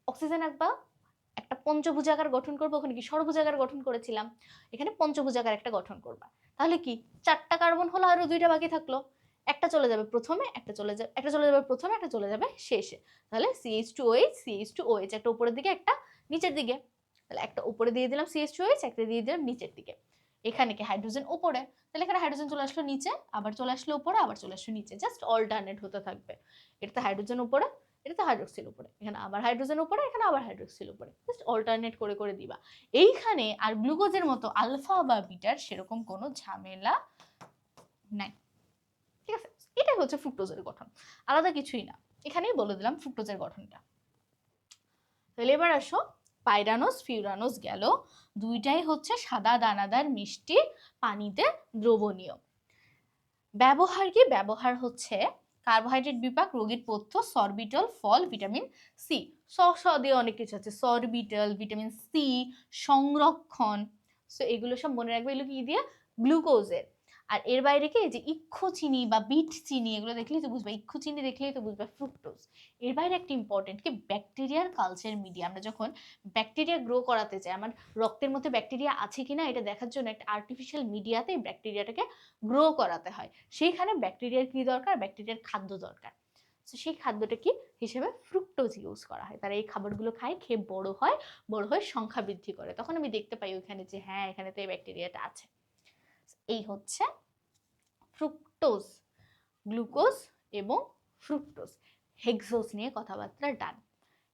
[SPEAKER 1] অক্সিজেন আঁকবা, একটা পঞ্চভুজাকার গঠন করবো, ওখানে কি ষড়ভুজাকার গঠন করেছিলাম, এখানে পঞ্চভুজাকার একটা গঠন করবা। তাহলে কি 4টা কার্বন হলো, আরো 2টা বাকি থাকলো, একটা চলে যাবে প্রথমে, একটা চলে যাবে প্রথমে, একটা চলে যাবে শেষে। তাহলে CH2OH, CH2OH, একটা উপরের দিকে একটা নিচের দিকে। তাহলে একটা উপরে দিয়ে দিলাম CH2OH, একটা দিয়ে দিলাম নিচের দিকে। এখানে কি হাইড্রোজেন উপরে, তাহলে এখানে হাইড্রোজেন চলে আসলো নিচে, আবার চলে আসলো উপরে, আবার চলে আসলো নিচে, জাস্ট অল্টারনেট হতে থাকবে। এটাতে হাইড্রোজেন উপরে, এটাতে হাইড্রোক্সিল উপরে, এখানে আবার হাইড্রোজেন উপরে, এখানে আবার হাইড্রোক্সিল উপরে, জাস্ট অল্টারনেট করে করে দিবা। এইখানে আর গ্লুকোজের মতো আলফা বা বিটার সেরকম কোনো ঝামেলা নাই, ঠিক আছে? এটাই হচ্ছে ফ্রুক্টোজের গঠন, আলাদা কিছুই না। এখানেই বলে দিলাম ফ্রুক্টোজের গঠনটা। তাহলে এবার আসো, পাইরানোস ফিউরানোস গেল, দুইটাই হচ্ছে সাদা দানাদার মিষ্টি, পানিতে দ্রবণীয়। ব্যবহার কি, ব্যবহার হচ্ছে কার্বোহাইড্রেট বিপাক, রোগীর পথ্য, সরবিটল, ফল, ভিটামিন সি। স দিয়ে অনেক কিছু আছে, সরবিটল, ভিটামিন সি, সংরক্ষণ। সো এগুলো সব মনে রাখবে, এগুলো কি দিয়ে, গ্লুকোজের। আর এর বাইরে কি, যে ইক্ষু চিনি বা বিট চিনি, এগুলো দেখলেই তো বুঝবে, ইক্ষু চিনি দেখলেই তো বুঝবে ফ্রুক্টোজ। এর বাইরে একটা ইম্পর্টেন্ট কি, ব্যাকটেরিয়ার কালচার মিডিয়া। আমরা যখন ব্যাকটেরিয়া গ্রো করাতে চাই, আমার রক্তের মধ্যে ব্যাকটেরিয়া আছে কিনা এটা দেখার জন্য একটা আর্টিফিশিয়াল মিডিয়াতে ব্যাকটেরিয়াটাকে গ্রো করাতে হয়। সেইখানে ব্যাকটেরিয়ার কি দরকার, ব্যাকটেরিয়ার খাদ্য দরকার। তো সেই খাদ্যটা কি হিসেবে, ফ্রুক্টোজ ইউজ করা হয়। তারা এই খাবারগুলো খায়, খেয়ে বড় হয়, বড় হয়ে সংখ্যা বৃদ্ধি করে। তখন আমি দেখতে পাই ওইখানে যে হ্যাঁ, এখানে তো এই ব্যাকটেরিয়াটা আছে। এই হচ্ছে ফ্রুক্টোজ, গ্লুকোজ এবং ফ্রুক্টোজ। হেক্সোজ নিয়ে কথাবার্তা ডান।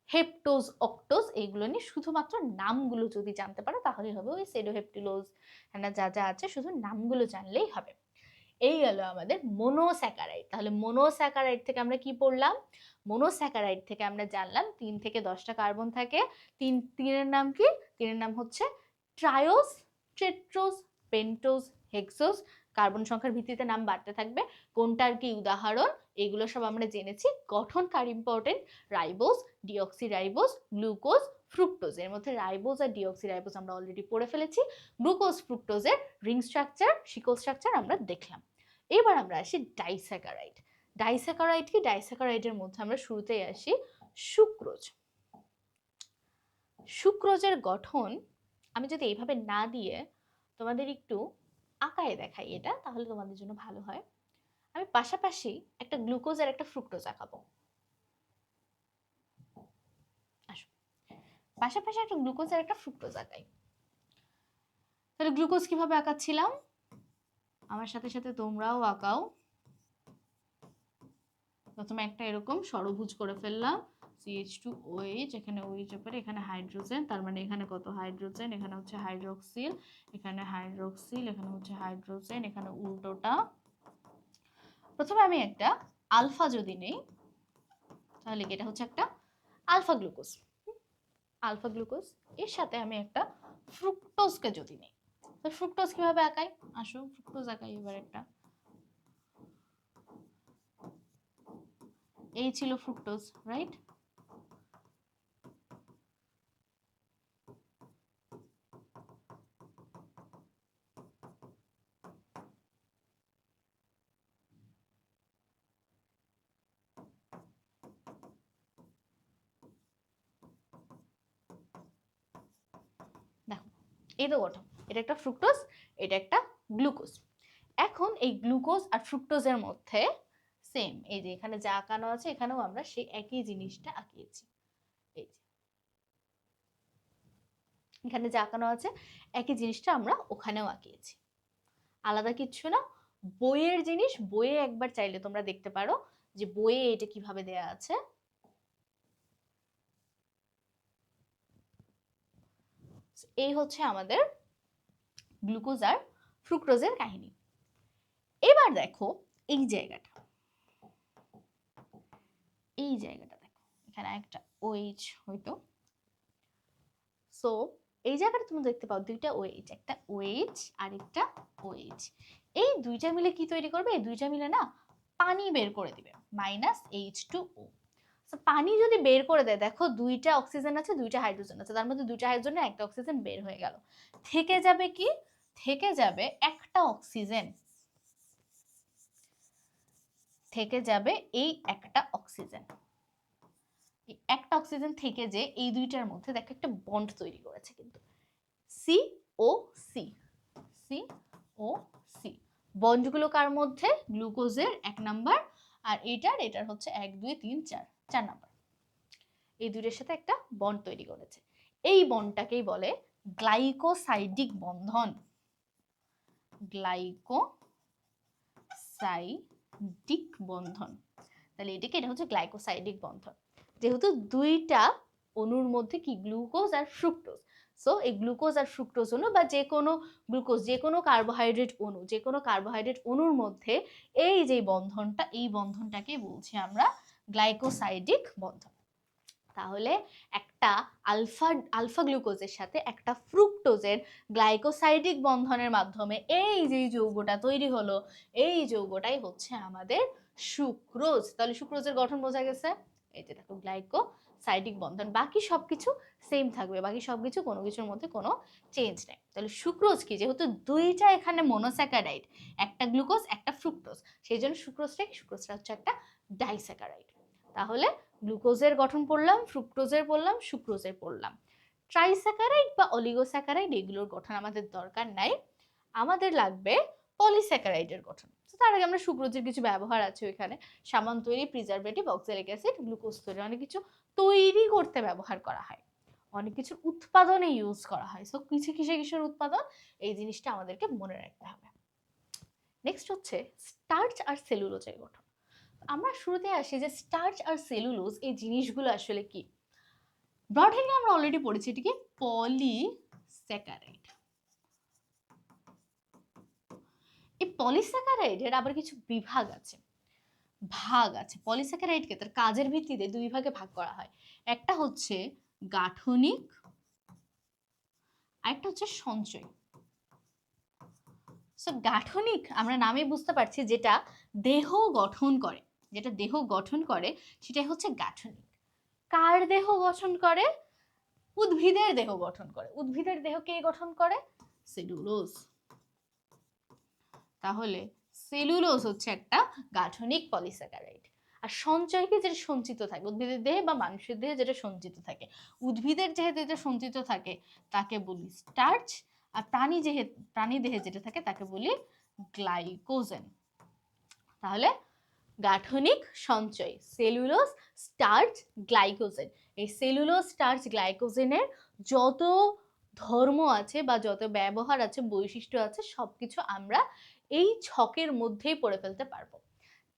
[SPEAKER 1] হেপটোজ, অক্টোজ, এইগুলো নিয়ে শুধুমাত্র নামগুলো যদি জানতে পারো তাহলেই হবে। ওই সেডোহেপটিলোজ, হ্যাঁ যা যা আছে শুধু নামগুলো জানলেই হবে। এই গেল আমাদের মনোস্যাকারাইড। তাহলে মনোস্যাকারাইড থেকে আমরা কি পড়লাম, মনোস্যাকারাইড থেকে আমরা জানলাম 3 থেকে 10টা কার্বন থাকে। তিনের নাম কি, তিনের নাম হচ্ছে ট্রায়োজ, টেট্রোজ, পেন্টোজ, হেক্সোজ। কার্বন সংখ্যার ভিত্তিতে নাম বাড়তে থাকবে, কোনটার কি উদাহরণ, এগুলো সব আমরা জেনেছি। গঠনকার important, ribose, deoxyribose, glucose, fructose. এর মধ্যে রাইবোজ আর ডিঅক্সিরাইবোজ আমরা অলরেডি পড়ে ফেলেছি। গ্লুকোজ ফ্রুক্টোজের রিং স্ট্রাকচার, শিকল স্ট্রাকচার আমরা দেখলাম। এবার আমরা আসি ডাইস্যাকারাইড। ডাইস্যাকারাইড কি, ডাইস্যাকারাইডের মধ্যে আমরা শুরুতেই আসি সুক্রোজ। সুক্রোজের গঠন আমি যদি এইভাবে না দিয়ে তোমাদের একটু আঁকায় দেখাই এটা, তাহলে তোমাদের জন্য ভালো হয়। আমি পাশাপাশি একটা গ্লুকোজ আর একটা ফ্রুক্টোজ আঁকাবো। আসো, পাশাপাশি একটা গ্লুকোজ আর একটা ফ্রুক্টোজ আঁকাই। তাহলে গ্লুকোজ কিভাবে আঁকাচ্ছিলাম, আমার সাথে সাথে তোমরাও আঁকাও। প্রথমে একটা এরকম ষড়ভুজ করে ফেললাম, CH2OH, এখানে OH উপরে, এখানে হাইড্রোজেন, তার মানে এখানে কত হাইড্রোজেন, এখানে হচ্ছে হাইড্রোক্সিল, এখানে হাইড্রোক্সিল, এখানে হচ্ছে হাইড্রোজেন, এখানে উল্টোটা। প্রথমে আমি একটা আলফা যদি নেই, তাহলে এটা হচ্ছে একটা আলফা গ্লুকোজ, আলফা গ্লুকোজ। এর সাথে আমি একটা ফ্রুক্টোজকে যদি নেই, তো ফ্রুক্টোজ কিভাবে আঁকাই, আসো ফ্রুক্টোজ আঁকাই এবার একটা। এই ছিল ফ্রুক্টোজ, রাইট? দেখো এই তো গঠন, এটা একটা ফ্রুক্টোজ, এটা একটা গ্লুকোজ। এখন এই গ্লুকোজ আর ফ্রুক্টোজের মধ্যে সেম, এই যে এখানে যা আঁকানো আছে এখানেও আমরা সেই একই জিনিসটা আঁকিয়েছি। এই যে এখানে যা আঁকানো আছে একই জিনিসটা আমরা ওখানেও আঁকিয়েছি, আলাদা কিচ্ছু না। বইয়ের জিনিস বইয়ে একবার চাইলে তোমরা দেখতে পারো যে বইয়ে এটা কিভাবে দেয়া আছে। এই হচ্ছে আমাদের গ্লুকোজ আর ফ্রুক্টোজের কাহিনী। এবার দেখো এই জায়গাটা, এই জায়গাটা দেখো, এখানে একটা OH হইতো। সো এই জায়গাটা তুমি দেখতে পাও দুইটা OH, একটা OH আর একটা OH। এই দুইটা মিলে কি তৈরি করবে? এই দুইটা মিলে না পানি বের করে দিবে, -H2O। পানি যদি বের করে দেয়, দেখো দুইটা অক্সিজেন আছে, দুইটা হাইড্রোজেন আছে, তার মধ্যে দুইটা হাইড্রোজেন একটা অক্সিজেন বের হয়ে গেল। থেকে যাবে কি? থেকে যাবে একটা অক্সিজেন, থেকে যাবে এই একটা অক্সিজেন। একটা অক্সিজেন থেকে যে এই দুইটার মধ্যে দেখো একটা বন্ড তৈরি করেছে, কিন্তু COC, COC। বন্ডগুলো কার মধ্যে? গ্লুকোজের 1 নাম্বার, আর এটার হচ্ছে 1 2 3 4, 4 নাম্বার। এই দুইটার সাথে একটা বন্ড তৈরি করেছে। এই বন্ডটাকেই বলে গ্লাইকোসাইডিক বন্ধন। গ্লাইকোসাইডিক বন্ধন। তাহলে এটা হচ্ছে গ্লাইকোসাইডিক বন্ধন। যেহেতু দুইটা অণুর মধ্যে কি গ্লুকোজ আর ফ্রুক্টোজ, সো এই গ্লুকোজ আর ফ্রুক্টোজ অণু বা যে কোনো গ্লুকোজ, যে কোনো কার্বোহাইড্রেট অণু, যে কোনো কার্বোহাইড্রেট অণুর মধ্যে এই যে বন্ধনটা, এই বন্ধনটাকে বলছি আমরা গ্লাইকোসাইডিক বন্ধন। তাহলে একটা আলফা গ্লুকোজের সাথে একটা ফ্রুক্টোজের গ্লাইকোসাইডিক বন্ধনের মাধ্যমে এই যে যৌগটা তৈরি হলো, এই যৌগটাই হচ্ছে আমাদের সুক্রোজ। তাহলে সুক্রোজের গঠন বোঝা গেছে, এই যে দেখো গ্লাইকোসাইডিক বন্ধন। বাকি সবকিছু সেম থাকবে, বাকি সবকিছু কোনো কিছুর মধ্যে কোনো চেঞ্জ নেই। তাহলে সুক্রোজ কি? যেহেতু দুইটা এখানে মনোস্যাকারাইড, একটা গ্লুকোজ একটা ফ্রুক্টোজ, সেই জন্য সুক্রোজটা হচ্ছে একটা ডাইস্যাকারাইড। তাহলে গ্লুকোজের গঠন পড়লাম, ফ্রুক্টোজের পড়লাম, সুক্রোজের পড়লাম। ট্রাইস্যাকারাইড বা অলিগোস্যাকারাইড এগুলোর গঠন আমাদের দরকার নাই, আমাদের লাগবে পলিস্যাকারাইডের গঠন। তার আগে আমরা সুক্রোজের কিছু ব্যবহার আছে ওইখানে, সাবান তৈরি, প্রিজারভেটিভ, অক্সালিক অ্যাসিড, গ্লুকোজ তৈরি, অনেক কিছু তৈরি করতে ব্যবহার করা হয়, অনেক কিছু উৎপাদনে ইউজ করা হয়। সো কিসের উৎপাদন, এই জিনিসটা আমাদেরকে মনে রাখতে হবে। নেক্সট হচ্ছে স্টার্চ আর সেলুলোজের গঠন। আমরা শুরুতে আসি যে স্টার্চ আর সেলুলোজ এই জিনিসগুলো আসলে কি। ব্রড হেডিং আমরা অলরেডি পড়েছি, এটি কি? পলিস্যাকারাইড। এই পলিস্যাকারাইডের আবার কিছু বিভাগ আছে, ভাগ আছে। পলিস্যাকারাইডকে তার কাজের ভিত্তিতে দুই ভাগে ভাগ করা হয়, একটা হচ্ছে গাঠনিক, আরেকটা হচ্ছে সঞ্চয়। সো গাঠনিক আমরা নামে বুঝতে পারছি যেটা দেহ গঠন করে, যেটা দেহ গঠন করে সেটাই হচ্ছে গাঠনিক। কার দেহ গঠন করে? উদ্ভিদের দেহ গঠন করে। উদ্ভিদের দেহ কে গঠন করে? সেলুলোজ। তাহলে সেলুলোজ হচ্ছে একটা গাঠনিক পলিস্যাকারাইড। আর সঞ্চয় কি? যেটা সঞ্চিত থাকে উদ্ভিদের দেহে বা মানুষের দেহে, যেটা সঞ্চিত থাকে। উদ্ভিদের যেহেতু যেটা সঞ্চিত থাকে তাকে বলি স্টার্চ, আর প্রাণী দেহে যেটা থাকে তাকে বলি গ্লাইকোজেন। তাহলে গাঠনিক, সঞ্চয়, সেলুলোজ, স্টার্চ, গ্লাইকোজেন। এই সেলুলোজ, স্টার্চ, গ্লাইকোজেনের যত ধর্ম আছে বা যত ব্যবহার আছে, বৈশিষ্ট্য আছে, সবকিছু আমরা এই ছকের মধ্যেই পড়ে ফেলতে পারবো।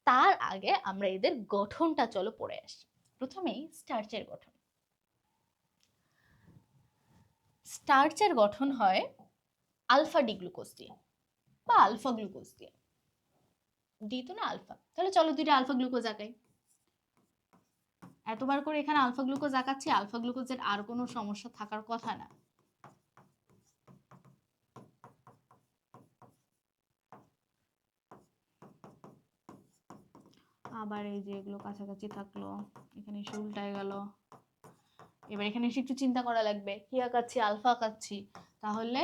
[SPEAKER 1] তার আগে আমরা এদের গঠনটা চলো পড়ে আসি। প্রথমেই স্টার্চের গঠন। স্টার্চের গঠন হয় আলফা ডি গ্লুকোজ দিয়ে বা আলফা গ্লুকোজ দিয়ে। ডি তো না, আলফা। তাহলে চলো দুইটা আলফা গ্লুকোজ আঁকাই। এতবার করে এখানে আলফা গ্লুকোজ আঁকাচ্ছি, আলফা গ্লুকোজের আর কোনো সমস্যা থাকার কথা না। আবার এই যে এগুলো কাছাকাছি থাকলো, এখানে এসে উল্টায় গেল। এবার এখানে এসে একটু চিন্তা করা লাগবে, কি আঁকাচ্ছি? আলফা আঁকাচ্ছি, তাহলে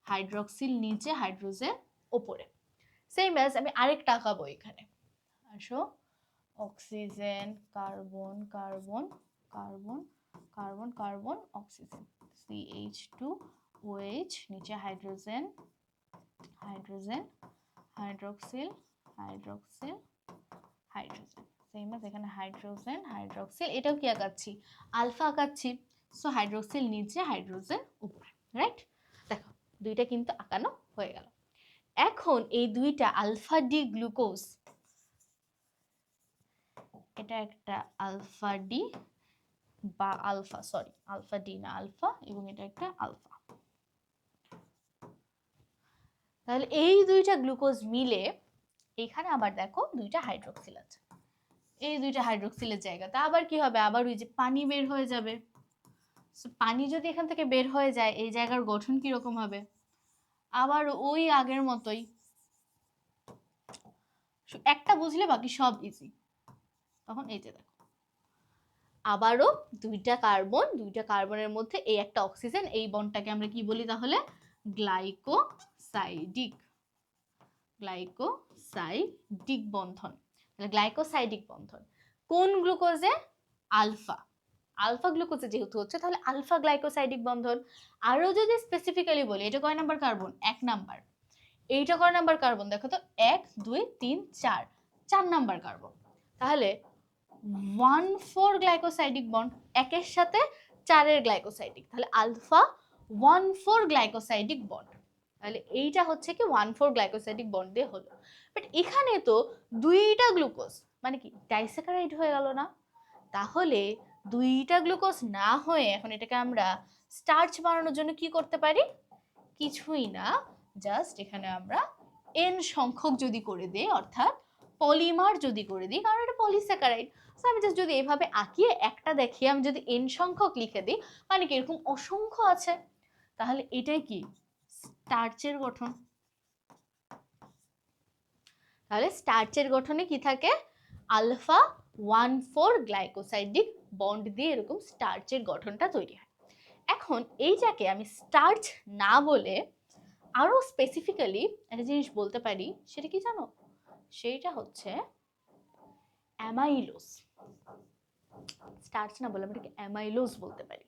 [SPEAKER 1] হাইড্রক্সিল নিচে, হাইড্রোজেন ওপরে। সেম অ্যাজ আমি আরেকটা আঁকাবো এখানে। আসো, oxygen, carbon, carbon, carbon, carbon, carbon, oxygen, CH2OH, নিচে hydrogen, hydrogen, hydroxyl, hydroxyl, hydrogen. Same আছে এখানে হাইড্রোজেন, হাইড্রক্সিল। এটাও কি আঁকাচ্ছি? আলফা আঁকাচ্ছি। সো হাইড্রক্সিল নিচে, হাইড্রোজেন উপরে, রাইট? দেখো দুইটা কিন্তু আঁকানো হয়ে গেল। এখন এই দুইটা আলফা ডি গ্লুকোজ, এটা একটা আলফা ডি বা আলফা, সরি আলফা ডি না আলফা, এবং এটা একটা আলফা। তাহলে এই দুইটা গ্লুকোজ মিলে এখানে আবার দেখো দুইটা হাইড্রোক্সিল আছে, এই দুইটা হাইড্রোক্সিলের জায়গাতে আবার কি হবে, আবার ওই যে পানি বের হয়ে যাবে। পানি যদি এখান থেকে বের হয়ে যায় এই জায়গার গঠন কিরকম হবে, আবার ওই আগের মতোই, একটা বুঝলে বাকি সব ইজি। তখন এই যে দেখো আবারও দুইটা কার্বনের মধ্যে এই একটা অক্সিজেন, এই বন্ডটাকে আমরা কি বলি তাহলে, গ্লাইকোসাইডিক বন্ধন। তাহলে গ্লাইকোসাইডিক বন্ধন কোন গ্লুকোজে, আলফা গ্লুকোজে যেহেতু হচ্ছে তাহলে আলফা গ্লাইকোসাইডিক বন্ধন। আরো যদি স্পেসিফিক্যালি বলি এটা কয় নাম্বার কার্বন, 1 নাম্বার, এইটা কয় নাম্বার কার্বন দেখো তো, 1 2 3 4 নাম্বার কার্বন। তাহলে 1,4 গ্লাইকোসাইডিক বন্ড, একের সাথে 4-এর গ্লাইকোসাইডিক, তাহলে আলফা 1,4 গ্লাইকোসাইডিক বন্ড। তাহলে এইটা হচ্ছে কি 1,4 গ্লাইকোসাইডিক বন্ড দিয়ে হলো। বাট এখানে তো দুইটা গ্লুকোজ, মানে কি ডাইস্যাকারাইড হয়ে গেল না? তাহলে দুইটা গ্লুকোজ না হয়ে এখন এটাকে আমরা স্টার্চ বানানোর জন্য কি করতে পারি, কিছুই না, জাস্ট এখানে আমরা n সংখ্যক যদি করে দেই, অর্থাৎ পলিমার যদি করে দিই, কারণ এটা পলিস্যাকারাইড। সো আমি জাস্ট যদি এইভাবে আঁকিয়ে একটা দেখিয়ে আমি যদি n সংখ্যক লিখে দিই, মানে কি এরকম অসংখ্য আছে, তাহলে এটাই কি স্টার্চের গঠন। তাহলে স্টার্চের গঠনে কি থাকে, আলফা 1,4 গ্লাইকোসাইডিক বন্ড দিয়ে এরকম স্টার্চের গঠনটা তৈরি হয়। এখন এইটাকে আমি স্টার্চ না বলে আরো স্পেসিফিক্যালি একটা জিনিস বলতে পারি, সেটা কি জানো, সেইটা হচ্ছে অ্যামাইলোজ। স্টার্চ না বলে আমরা অ্যামাইলোজ বলতে পারি।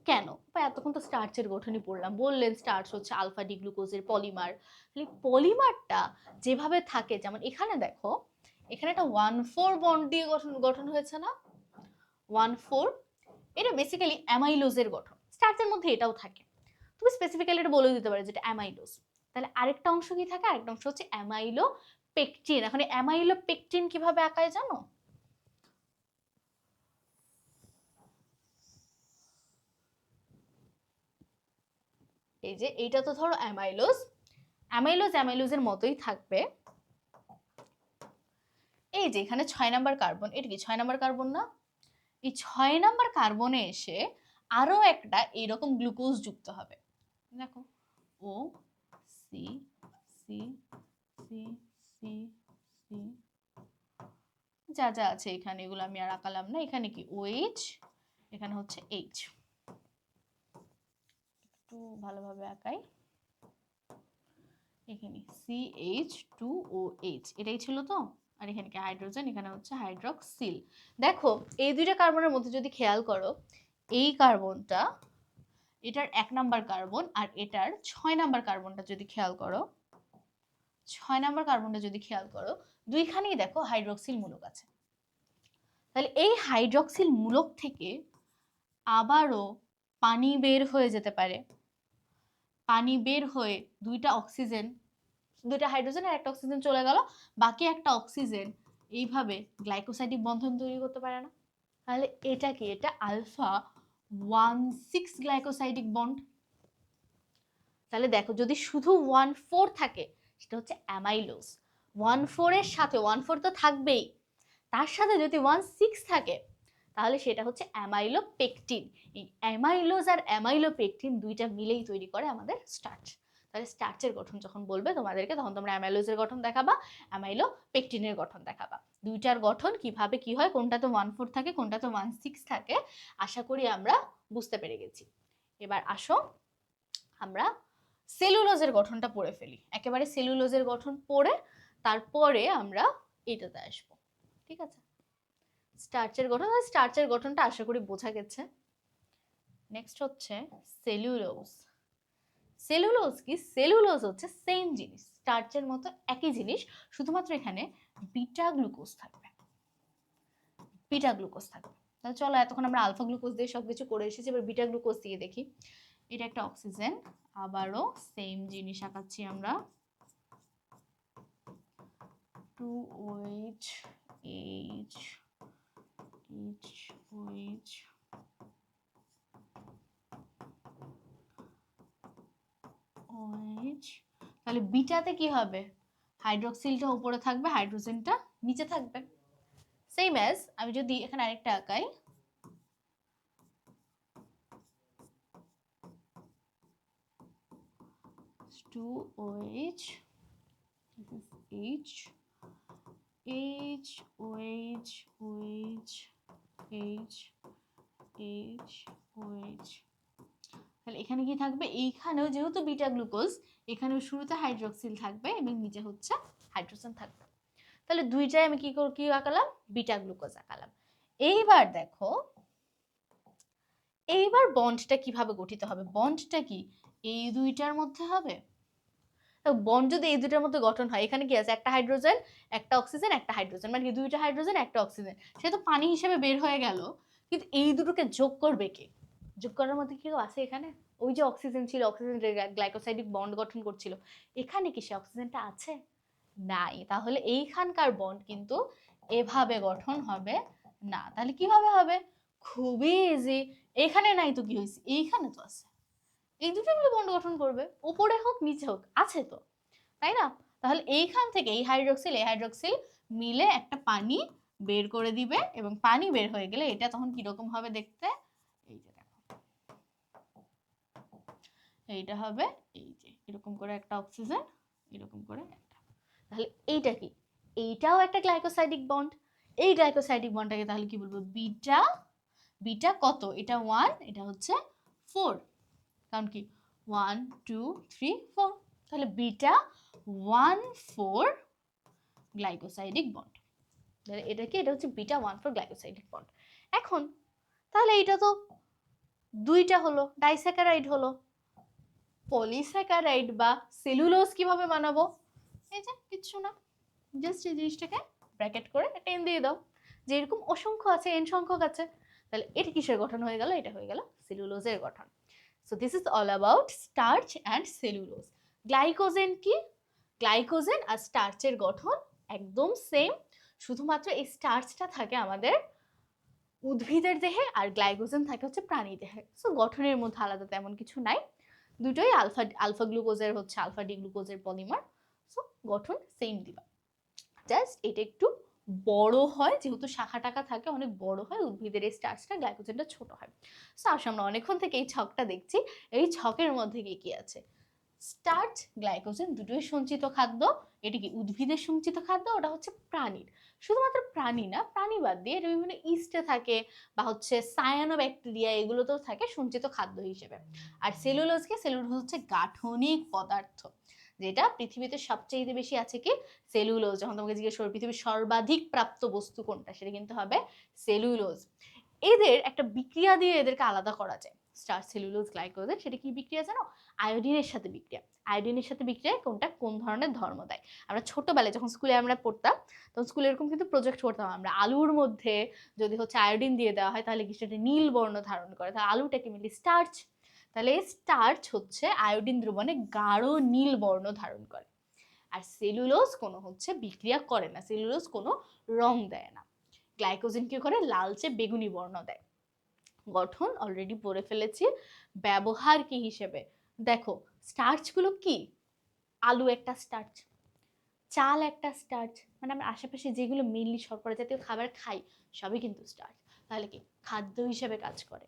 [SPEAKER 1] কেন, এতক্ষণ তো স্টার্চের গঠনই পড়লাম, বললেন স্টার্চ হচ্ছে আলফা ডি গ্লুকোজের পলিমার। তাহলে পলিমারটা যেভাবে থাকে, যেমন এখানে দেখো এখানে একটা 1,4 বন্ড দিয়ে গঠন হয়েছে না, 1,4, এটা বেসিক্যালি অ্যামাইলোজের গঠন। স্টার্চের মধ্যে এটাও থাকে, তুমি স্পেসিফিক্যালি এটা বলে দিতে পারো যেটা অ্যামাইলোজ। তাহলে আরেকটা অংশ কি থাকে, আরেকটা অংশ হচ্ছে অ্যামাইলো পেকটিন। এখন অ্যামাইলো পেকটিন কিভাবে আঁকায় জানো, এই যে এইটা তো ধরো অ্যামাইলোজের মতোই থাকবে। এই যে এখানে 6 নাম্বার কার্বন, এটা কি 6 নাম্বার কার্বন না, এই 6 নাম্বার কার্বনে এসে আরো একটা এরকম গ্লুকোজ যুক্ত হবে। দেখো O C C C C C, যা যা আছে এখানে এগুলো আমি আর আঁকালাম না। এখানে কি OH, এখানে হচ্ছে H, একটু ভালোভাবে আঁকাই, এখানে CH2OH, এটাই ছিল তো। আর এখানে কি হাইড্রোজেন, এখানে হচ্ছে হাইড্রক্সিল। দেখো এই দুইটা কার্বনের মধ্যে যদি খেয়াল করো, এই কার্বনটা এটার 1 নাম্বার কার্বন, আর এটার 6 নাম্বার কার্বনটা যদি খেয়াল করো, 6 নাম্বার কার্বনটা যদি খেয়াল করো, দুইখানেই দেখো হাইড্রক্সিল মূলক আছে। তাহলে এই হাইড্রক্সিল মূলক থেকে আবারও পানি বের হয়ে যেতে পারে। পানি বের হয়ে দুইটা হাইড্রোজেন আর একটা অক্সিজেন চলে গেল, বাকি একটা অক্সিজেন এইভাবে গ্লাইকোসাইডিক বন্ধন তৈরি করতে পারে না। তাহলে এটা কি, এটা আলফা 1,6 গ্লাইকোসাইডিক বন্ড। তাহলে দেখো যদি শুধু 1,4 থাকে সেটা হচ্ছে অ্যামাইলোজ, 1,4 এর সাথে 1,4 তো থাকবেই, তার সাথে যদি 1,6 থাকে তাহলে সেটা হচ্ছে অ্যামাইলোপেকটিন। এই অ্যামাইলোজ আর অ্যামাইলোপেকটিন দুইটা মিলেই তৈরি করে আমাদের স্টার্চ। তাহলে স্টার্চের গঠন যখন বলবে তোমাদেরকে, তখন তোমরা অ্যামাইলোজের গঠন দেখাবা, অ্যামাইলোপেকটিনের গঠন দেখাবা। দুইটার গঠন কিভাবে কি হয়, কোনটাতে 1,4 থাকে কোনটাতে 1,6 থাকে, আশা করি আমরা বুঝতে পেরে গেছি। এবার আসো আমরা সেলুলোজের গঠনটা পড়ে ফেলি, একেবারে সেলুলোজের গঠন পড়ে তারপরে আমরা এটাতে আসবো, ঠিক আছে। স্টার্চের গঠনটা আশা করি বোঝা গেছে। নেক্সট হচ্ছে সেলুলোজ। সেলুলোজ হচ্ছে সেম জিনিস, স্টার্চের মতো একই জিনিস, শুধুমাত্র এখানে বিটা গ্লুকোজ থাকবে। তাহলে চলো এতক্ষণ আমরা আলফা গ্লুকোজ দিয়ে সবকিছু করে এসেছি, এবার বিটা গ্লুকোজ দিয়ে দেখি। এটা একটা অক্সিজেন, আবারও সেম জিনিস আঁকাচ্ছি আমরা, 2OH H OH OH, তাহলে বিটাতে কি হবে, হাইড্রোক্সিলটা উপরে থাকবে, হাইড্রোজেনটা নিচে থাকবে। সেম অ্যাজ আমি যদি এখানে আরেকটা আঁকাই, 2OH, this is H, H, OH, OH, H, H, OH। তাহলে এখানে কি থাকবে, এইখানেও যেহেতু বিটা গ্লুকোজ, এখানেও শুরুতে হাইড্রোক্সিল থাকবে এবং নিচে হচ্ছে হাইড্রোজেন থাকবে। তাহলে দুইটাই আমি কি আঁকালাম, বিটা গ্লুকোজ আঁকালাম। এইবার দেখো, এইবার বন্ডটা কিভাবে গঠিত হবে, বন্ডটা কি এই দুইটার মধ্যে হবে। বন্ড যদি এই দুইটার মধ্যে গঠন হয়, এখানে কি আছে, একটা হাইড্রোজেন একটা অক্সিজেন, একটা হাইড্রোজেন, মানে কি দুইটা হাইড্রোজেন একটা অক্সিজেন, সে তো পানি হিসেবে বের হয়ে গেল। কিন্তু এই দুটোকে যোগ করবে কে, যোগ করার মধ্যে কি আছে এখানে, ওই যে অক্সিজেন ছিল, অক্সিজেন গ্লাইকোসাইডিক বন্ড গঠন করছিল, এখানে কি সে অক্সিজেনটা আছে, নাই। তাহলে এইখানকার বন্ড কিন্তু এভাবে গঠন হবে না। তাহলে কিভাবে হবে, খুবই ইজি, এখানে নাই তো কি হয়েছে, এইখানে তো আছে, এই দুটো মিলে বন্ড গঠন করবে, উপরে হোক নিচে হোক, আছে তো, তাই না। তাহলে এইখান থেকে এই হাইড্রোক্সিল মিলে একটা পানি বের করে দিবে, এবং পানি বের হয়ে গেলে এটা তখন কিরকম হবে দেখতে, এই যে দেখো, এইটা হবে এই যে এরকম করে একটা অক্সিজেন, এরকম করে একটা। তাহলে এইটা কি, এইটাও একটা গ্লাইকোসাইডিক বন্ড, এই গ্লাইকোসাইডিক বন্ডটাকে তাহলে কি বলবো, বিটা। বিটা কত, এটা 1, এটা হচ্ছে 4, কারণ কি 1 2 3 4, তাহলে বিটা 1,4 গ্লাইকোসাইডিক বন্ড। তাহলে এটা কি, এটা হচ্ছে বিটা 1,4 গ্লাইকোসাইডিক বন্ড। এখন তাহলে এটা তো দুইটা হলো, ডাইস্যাকারাইড হলো, পলিস্যাকারাইড বা সেলুলোজ কিভাবে বানাবো, এই যে কিচ্ছু না, জাস্ট এই জিনিসটাকে ব্র্যাকেট করে একটা এন দিয়ে দাও, যে এরকম অসংখ্য আছে, এন সংখ্যক আছে, তাহলে এটা কিসের গঠন হয়ে গেল, এটা হয়ে গেল সেলুলোজের গঠন। So this is all about starch and cellulose. Glycogen কি, গ্লাইকোজেন আর স্টার্চের গঠন একদম সেম, শুধুমাত্র এই স্টার্চটা থাকে আমাদের উদ্ভিদের দেহে আর গ্লাইকোজেন থাকে হচ্ছে প্রাণী দেহে। সো গঠনের মধ্যে আলাদা তেমন কিছু নাই, দুটোই আলফা আলফা গ্লুকোজের হচ্ছে আলফা ডি গ্লুকোজের পলিমার। সো গঠন সেম দিবা, জাস্ট এটা একটু বড় হয়, যেহেতু শাখা টাকা থাকে অনেক বড় হয়, উদ্ভিদের এই স্টার্চটা গ্লাইকোজেনটা ছোট হয়। সো আসলে আমরা অনেকক্ষণ থেকে এই ছকটা দেখছি, এই ছকের মধ্যে কি কি আছে, স্টার্চ গ্লাইকোজেন দুটোই সঞ্চিত খাদ্য। এটা কি উদ্ভিদের সঞ্চিত খাদ্য, ওটা হচ্ছে প্রাণীর। শুধুমাত্র প্রাণী না, প্রাণী বাদ দিয়ে এটা বিভিন্ন ইস্টে থাকে বা হচ্ছে সায়ানোব্যাকটেরিয়া, এগুলোতেও থাকে সঞ্চিত খাদ্য হিসেবে। আর সেলুলোজ হচ্ছে গাঠনিক পদার্থ, যেটা পৃথিবীতে সবচেয়ে বেশি আছে কি, সেলুলোজ। যখন তোমাকে জিজ্ঞেস করবে পৃথিবীর সর্বাধিক প্রাপ্ত বস্তু কোনটা, সেটা কিন্তু হবে সেলুলোজ। এদের একটা বিক্রিয়া দিয়ে এদেরকে আলাদা করা যায়, স্টার্চ সেলুলোজ গ্লাইকোজেন, সেটা কি বিক্রিয়া জানো, আয়োডিনের সাথে বিক্রিয়া। আয়োডিনের সাথে বিক্রিয়া কোনটা কোন ধরনের ধর্ম দেয়, আমরা ছোটবেলায় যখন স্কুলে আমরা পড়তাম, তখন স্কুলে এরকম কিন্তু প্রজেক্ট করতাম আমরা, আলুর মধ্যে যদি হচ্ছে আয়োডিন দিয়ে দেওয়া হয় তাহলে কি সেটা নীল বর্ণ ধারণ করে, তাহলে আলুটাকে মিলি স্টার্চ, তাহলে স্টার্চ হচ্ছে আয়োডিন দ্রবণে গাঢ় নীল বর্ণ ধারণ করে। আর সেলুলোজ কোনো হচ্ছে বিক্রিয়া করে না, সেলুলোজ কোনো রং দেয় না। গ্লাইকোজেন কি করে, লালচে বেগুনি বর্ণ দেয়। গঠন অলরেডি পড়ে ফেলেছি। ব্যবহার কি হিসেবে, দেখো স্টার্চগুলো কি, আলু একটা স্টার্চ, চাল একটা স্টার্চ, মানে আমরা আশেপাশে যেগুলো মেনলি শর্করা জাতীয় খাবার খাই সবই কিন্তু স্টার্চ, তাহলে কি খাদ্য হিসেবে কাজ করে।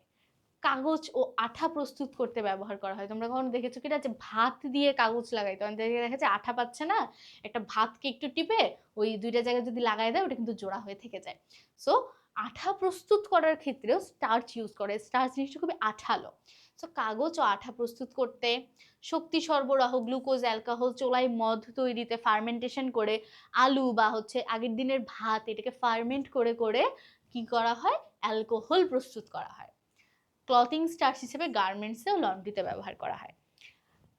[SPEAKER 1] কাগজ ও আঠা প্রস্তুত করতে ব্যবহার করা হয়, তোমরা কখনো দেখেছো কিনা যে ভাত দিয়ে কাগজ লাগাই, তখন দেখা যাচ্ছে আঠা পাচ্ছে না, একটা ভাতকে একটু টিপে ওই দুইটা জায়গায় যদি লাগাই দেয় ওটা কিন্তু জোড়া হয়ে থেকে যায়। সো আঠা প্রস্তুত করার ক্ষেত্রেও স্টার্চ ইউজ করে, স্টার্চ জিনিসটা খুবই আঠালো। সো কাগজ ও আঠা প্রস্তুত করতে, শক্তি সরবরাহ, গ্লুকোজ অ্যালকোহল চোলাই মদ তৈরিতে, ফার্মেন্টেশন করে আলু বা হচ্ছে আগের দিনের ভাত এটাকে ফার্মেন্ট করে করে কি করা হয়, অ্যালকোহল প্রস্তুত করা হয়। ক্লথিং স্টার্চ হিসেবে গার্মেন্টসে ও লন্ড্রিতে ব্যবহার করা হয়।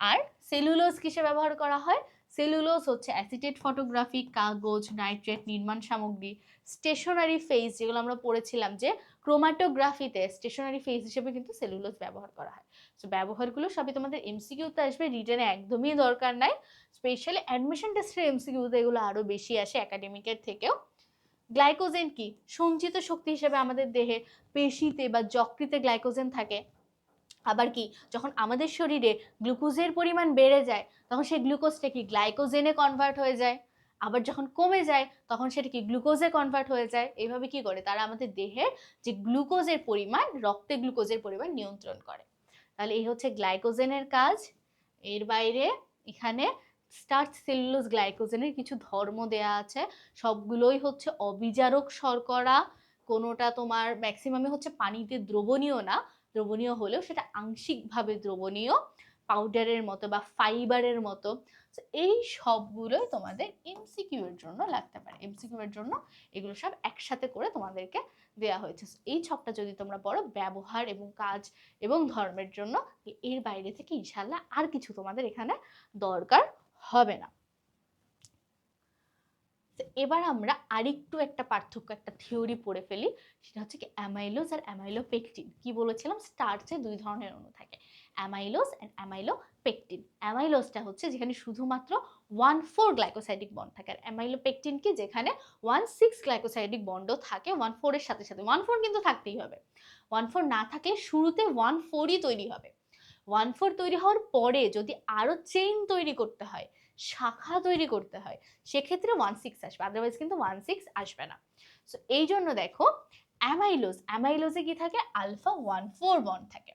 [SPEAKER 1] আর সেলুলোজ কিসে ব্যবহার করা হয়, সেলুলোজ হচ্ছে অ্যাসিটেট ফটোগ্রাফি, কাগজ, নাইট্রেট, নির্মাণ সামগ্রী, স্টেশনারি ফেজ, যেগুলো আমরা পড়েছিলাম যে ক্রোমাটোগ্রাফিতে স্টেশনারি ফেজ হিসেবে কিন্তু সেলুলোজ ব্যবহার করা হয়। তো ব্যবহারগুলো সবই তোমাদের এমসিকিউতে আসবে, রিটেনে একদমই দরকার নাই, স্পেশালি অ্যাডমিশন টেস্টের এমসিকিউতে এগুলো আরো বেশি আসে একাডেমিকের থেকেও। গ্লাইকোজেন কি, সঞ্চিত শক্তি হিসেবে আমাদের দেহে পেশিতে বা যকৃতে গ্লাইকোজেন থাকে। আবার কি যখন আমাদের শরীরে গ্লুকোজের পরিমাণ বেড়ে যায় তখন সেই গ্লুকোজটা কি গ্লাইকোজেনে কনভার্ট হয়ে যায়, আবার যখন কমে যায় তখন সেটা কি গ্লুকোজে কনভার্ট হয়ে যায়। এইভাবে কি করে তারা আমাদের দেহের যে গ্লুকোজের পরিমাণ, রক্তে গ্লুকোজের পরিমাণ নিয়ন্ত্রণ করে। তাহলে এই হচ্ছে গ্লাইকোজেনের কাজ। এর বাইরে এখানে স্টার্চ, সেলুলোজ, গ্লাইকোজেনের কিছু ধর্ম দেয়া আছে। সবগুলোই হচ্ছে অবিজারক শর্করা, কোনোটা তোমার ম্যাক্সিমামে হচ্ছে পানিতে দ্রবণীয় না, দ্রবণীয় হলেও সেটা আংশিকভাবে দ্রবণীয়, পাউডারের মতো বা ফাইবারের মতো। এই সবগুলোই তোমাদের এমসিকিউ এর জন্য লাগতে পারে। এমসিকিউ এর জন্য এগুলো সব একসাথে করে তোমাদেরকে দেওয়া হয়েছে। এই ছকটা যদি তোমরা পড়ো ব্যবহার এবং কাজ এবং ধর্মের জন্য, এর বাইরে থেকে ইনশাল্লাহ আর কিছু তোমাদের এখানে দরকার হবে না। এবার আমরা আরেকটু একটা পার্থক্য, একটা থিওরি পড়ে ফেলি, সেটা হচ্ছে কি অ্যামাইলোজ আর অ্যামাইলোপেকটিন। কি বলেছিলাম, স্টার্চে দুই ধরনের অণু থাকে, অ্যামাইলোজ এন্ড অ্যামাইলোপেকটিন। অ্যামাইলোজটা হচ্ছে যেখানে শুধুমাত্র 1,4 গ্লাইকোসাইডিক বন্ড থাকে, আর অ্যামাইলোপেকটিন কি যেখানে 1,6 গ্লাইকোসাইডিক বন্ডও থাকে 1,4 এর সাথে সাথে। 1,4 কিন্তু থাকতেই হবে, 1,4 না থাকলে শুরুতে 1,4ই তৈরি হবে। 1,4 তৈরি হওয়ার পরে যদি আরো চেইন তৈরি করতে হয়, শাখা তৈরি করতে হয়, সেক্ষেত্রে 1,6 আসবে, আদারওয়াইজ কিন্তু 1,6 আসবে না। সো এই জন্য দেখো অ্যামাইলোজ, অ্যামাইলোজে কি থাকে, আলফা 1,4 বন্ড থাকে,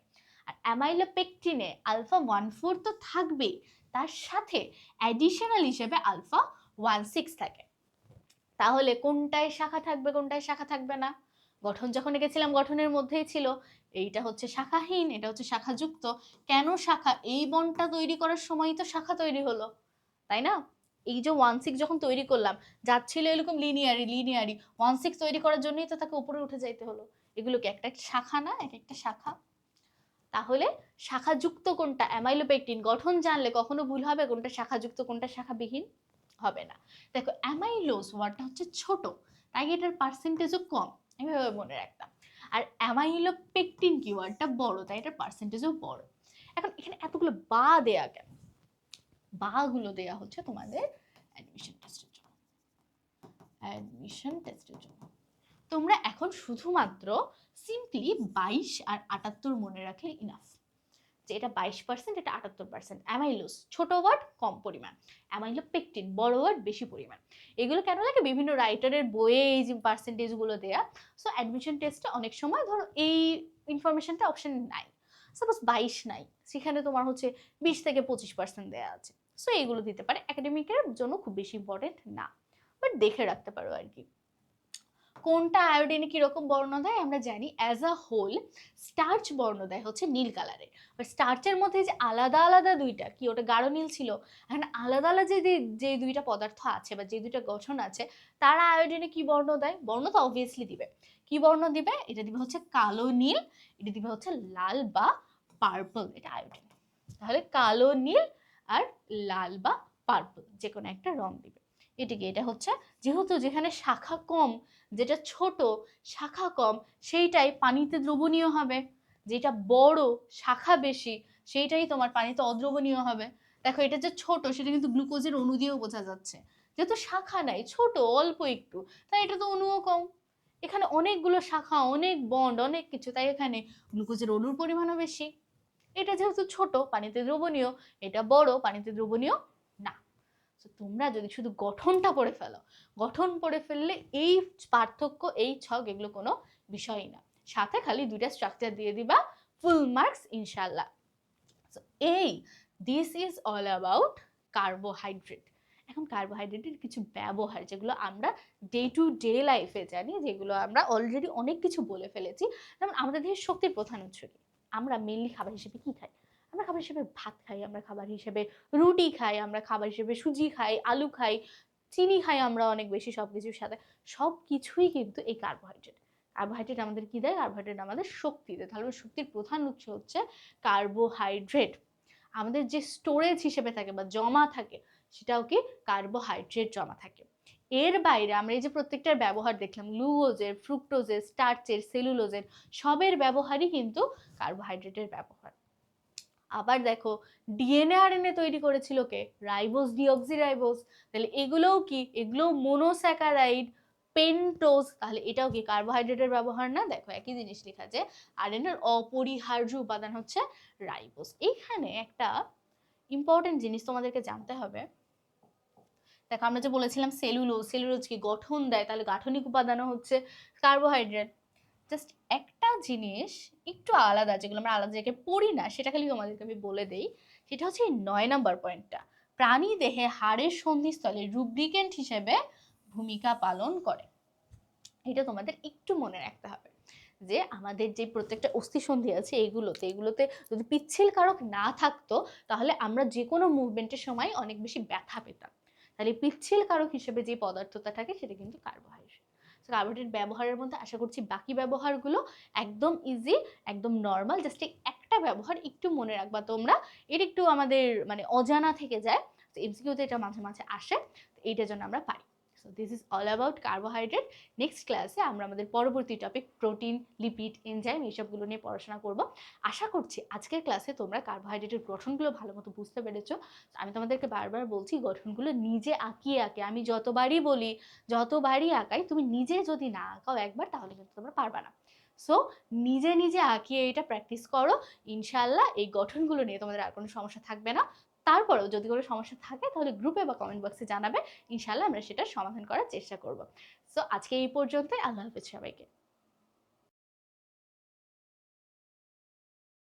[SPEAKER 1] আর অ্যামাইলোপেকটিনে আলফা 1,4 তো থাকবেই, তার সাথে অ্যাডিশনাল হিসেবে আলফা 1,6 থাকে। তাহলে কোনটায় শাখা থাকবে কোনটায় শাখা থাকবে না? গঠন যখন এঁকেছিলাম গঠনের মধ্যেই ছিল, এইটা হচ্ছে শাখাহীন, এটা হচ্ছে শাখাযুক্ত। কেন শাখা? এই বন্ডটা তৈরি করার সময়ই তো শাখা তৈরি হলো, তাই না? এই যে 1,6 যখন তৈরি করলাম, যাচ্ছিল এরকম লিনিয়ারি 1,6 তৈরি করার জন্যই তো তাকে উপরে উঠে যাইতে হলো। এগুলো কি একটা শাখা না? এক একটা শাখা। তাহলে শাখাযুক্ত কোনটা? অ্যামাইলোপেকটিন। গঠন জানলে কখনো ভুল হবে কোনটা শাখাযুক্ত কোনটা শাখাবিহীন? হবে না। দেখো অ্যামাইলোজ ওয়ার্ডটা হচ্ছে ছোট, তাই এটার পার্সেন্টেজও কম, এভাবে মনে রাখতাম। আর অ্যামাইলোপেকটিন কি ওয়ার্ডটা বড়, তাই এটার পার্সেন্টেজও বড়। এখন এখানে এতগুলো বা দেয়া কেন? বা গুলো দেয়া হচ্ছে তোমাদের অ্যাডমিশন টেস্টের জন্য। অ্যাডমিশন টেস্টের জন্য তোমরা এখন শুধুমাত্র সিম্পলি 22 আর 78 মনে রাখলে ইনাফ, যে এটা 22%, এটা 78%। অ্যামাইলোজ ছোট ওয়ার্ড কম পরিমাণ, অ্যামাইলোপেকটিন বড় ওয়ার্ড বেশি পরিমাণ। এগুলো কেন লাগে? বিভিন্ন রাইটারের বইয়ে এই যে পার্সেন্টেজগুলো দেয়া। সো অ্যাডমিশন টেস্টে অনেক সময় ধরো এই ইনফরমেশনটা অপশন নাই, সাপোজ 22 নাই, সেখানে তোমার হচ্ছে 20 থেকে 25% দেয়া আছে। সো এইগুলো দিতে পারে, একাডেমিকের জন্য খুব বেশি ইম্পর্টেন্ট না, বাট দেখে রাখতে পারো আর কি। কোনটা আয়োডিনে কিরকম বর্ণ দেয় আমরা জানি, অ্যাজ আ হোল স্টার্চ বর্ণ দেয় হচ্ছে নীল কালারের। বাট স্টার্চের মধ্যে যে আলাদা আলাদা দুইটা, কি ওটা গাঢ় নীল ছিল, এখন আলাদা আলাদা যে দুইটা পদার্থ আছে বা যে দুইটা গঠন আছে, তারা আয়োডিনে কি বর্ণ দেয়? বর্ণ তো অবভিয়াসলি দিবে। কি বর্ণ দিবে? এটা দিবে হচ্ছে কালো নীল, এটা দিবে হচ্ছে লাল বা পার্পল, এটা আয়োডিন। তাহলে কালো নীল আর লাল বা পার্পল যে কোনো একটা রং দিবে। এটিকে এটা হচ্ছে, যেহেতু যেখানে শাখা কম, যেটা ছোট শাখা কম, সেইটাই পানিতে দ্রবণীয় হবে, যেটা বড় শাখা বেশি সেইটাই তোমার পানিতে অদ্রবণীয় হবে। দেখো এটা যে ছোট সেটা কিন্তু গ্লুকোজের অণু দিয়েও বোঝা যাচ্ছে, যেহেতু শাখা নাই, ছোট অল্প একটু, তাই এটা তো অণুও কম। এখানে অনেকগুলো শাখা, অনেক বন্ড, অনেক কিছু, তাই এখানে গ্লুকোজের অণুর পরিমাণও বেশি। এটা যেহেতু ছোট পানিতে দ্রবণীয়, এটা বড় পানিতে দ্রবণীয় না। তোমরা যদি শুধু গঠনটা পড়ে ফেলো, গঠন পড়ে ফেললে এই পার্থক্য, এই ছক, এগুলো কোনো বিষয়ই না, সাথে খালি দুইটা স্ট্রাকচার দিয়ে দিবা, ফুল মার্কস ইনশাল্লাহ। এই this is all about carbohydrate. এখন কার্বোহাইড্রেটের কিছু ব্যবহার যেগুলো আমরা ডে টু ডে লাইফে জানি, যেগুলো আমরা অলরেডি অনেক কিছু বলে ফেলেছি। যেমন আমাদের দেহের শক্তির প্রধান উৎস কি? আমরা মেনলি খাবার হিসেবে কি খাই? আমরা খাবার হিসেবে ভাত খাই, আমরা খাবার হিসেবে রুটি খাই, আমরা খাবার হিসেবে সুজি খাই, আলু খাই, চিনি খাই আমরা অনেক বেশি সবকিছুর সাথে। সব কিছুই কিন্তু এই কার্বোহাইড্রেট। কার্বোহাইড্রেট আমাদের কি দেয়? কার্বোহাইড্রেট আমাদের শক্তি দেয়। তাহলে শক্তির প্রধান উৎস হচ্ছে কার্বোহাইড্রেট। আমাদের যে স্টোরেজ হিসেবে থাকে বা জমা থাকে, সেটাও কি কার্বোহাইড্রেট জমা থাকে। এর বাইরে আমরা এই যে প্রত্যেকটার ব্যবহার দেখলাম, গ্লুকোজের, ফ্রুক্টোজের, স্টার্চের, সেলুলোজের, সবের ব্যবহারই কিন্তু কার্বোহাইড্রেটের ব্যবহার। আবার দেখো ডিএনএ আরএনএ তৈরি করেছিল কে? Ribose, deoxyribose. তাহলে এগুলোও কি? এগুলো মোনোস্যাকারাইড, পেন্টোজ, তাহলে এটাও কি কার্বোহাইড্রেটের ব্যবহার না? দেখো একই জিনিস লেখা যে আরএনএর অপরিহার্য উপাদান হচ্ছে রাইবোজ। এইখানে একটা ইম্পর্টেন্ট জিনিস তোমাদেরকে জানতে হবে। দেখো আমরা যে বলেছিলাম সেলুলোজ, সেলুলোজ কি গঠন দেয়, তাহলে গাঠনিক উপাদানও হচ্ছে কার্বোহাইড্রেট। জাস্ট একটা জিনিস একটু আলাদা, যেগুলো আমরা আলাদা জায়গায় পড়ি না, সেটা খালি তোমাদেরকে আমি বলে দেই। সেটা হচ্ছে এই 9 নম্বর পয়েন্টটা, প্রাণী দেহে হাড়ের সন্ধিস্থলে রুব্রিকেন্ট হিসেবে ভূমিকা পালন করে। এটা তোমাদের একটু মনে রাখতে হবে যে আমাদের যে প্রত্যেকটা অস্থিসন্ধি আছে এগুলোতে যদি পিচ্ছিল কারক না থাকতো, তাহলে আমরা যে কোনো মুভমেন্টের সময় অনেক বেশি ব্যথা পেতাম। তাহলে পিচ্ছিল কারক হিসেবে যে পদার্থটা থাকে সেটা কিন্তু কার্বোহাইড্রেট। কার্বোহাইড্রেট ব্যবহারের মধ্যে আশা করছি বাকি ব্যবহারগুলো একদম ইজি, একদম নর্মাল। জাস্ট একটা ব্যবহার একটু মনে রাখবা তোমরা, এটা একটু আমাদের মানে অজানা থেকে যায়, তো এমসিকিউতে এটা মাঝে মাঝে আসে, তো এইটার জন্য আমরা পারি। So this is all about carbohydrate. Next ক্লাসে আমরা আমাদের পরবর্তী টপিক প্রোটিন, লিপিড, এনজাইম এইসবগুলো নিয়ে পড়াশোনা করব। আশা করছি আজকের ক্লাসে তোমরা কার্বোহাইড্রেটের গঠনগুলো ভালো মতো বুঝতে পেরেছো। আমি তোমাদেরকে বারবার বলছি গঠনগুলো নিজে আঁকিয়ে আমি যতবারই বলি, যতবারই আঁকাই, তুমি নিজে যদি না আঁকাও একবার, তাহলে কিন্তু তোমরা পারবা না। সো নিজে নিজে আঁকিয়ে এটা প্র্যাকটিস করো, ইনশাল্লাহ এই গঠনগুলো নিয়ে তোমাদের আর কোনো সমস্যা থাকবে না। তারপরেও যদি কোনো সমস্যা থাকে তাহলে গ্রুপে বা কমেন্ট বক্সে জানাবে, ইনশাল্লাহ আমরা সেটা সমাধান করার চেষ্টা করব। সো আজকে এই পর্যন্তই, আল্লাহ হাফেজ সবাইকে।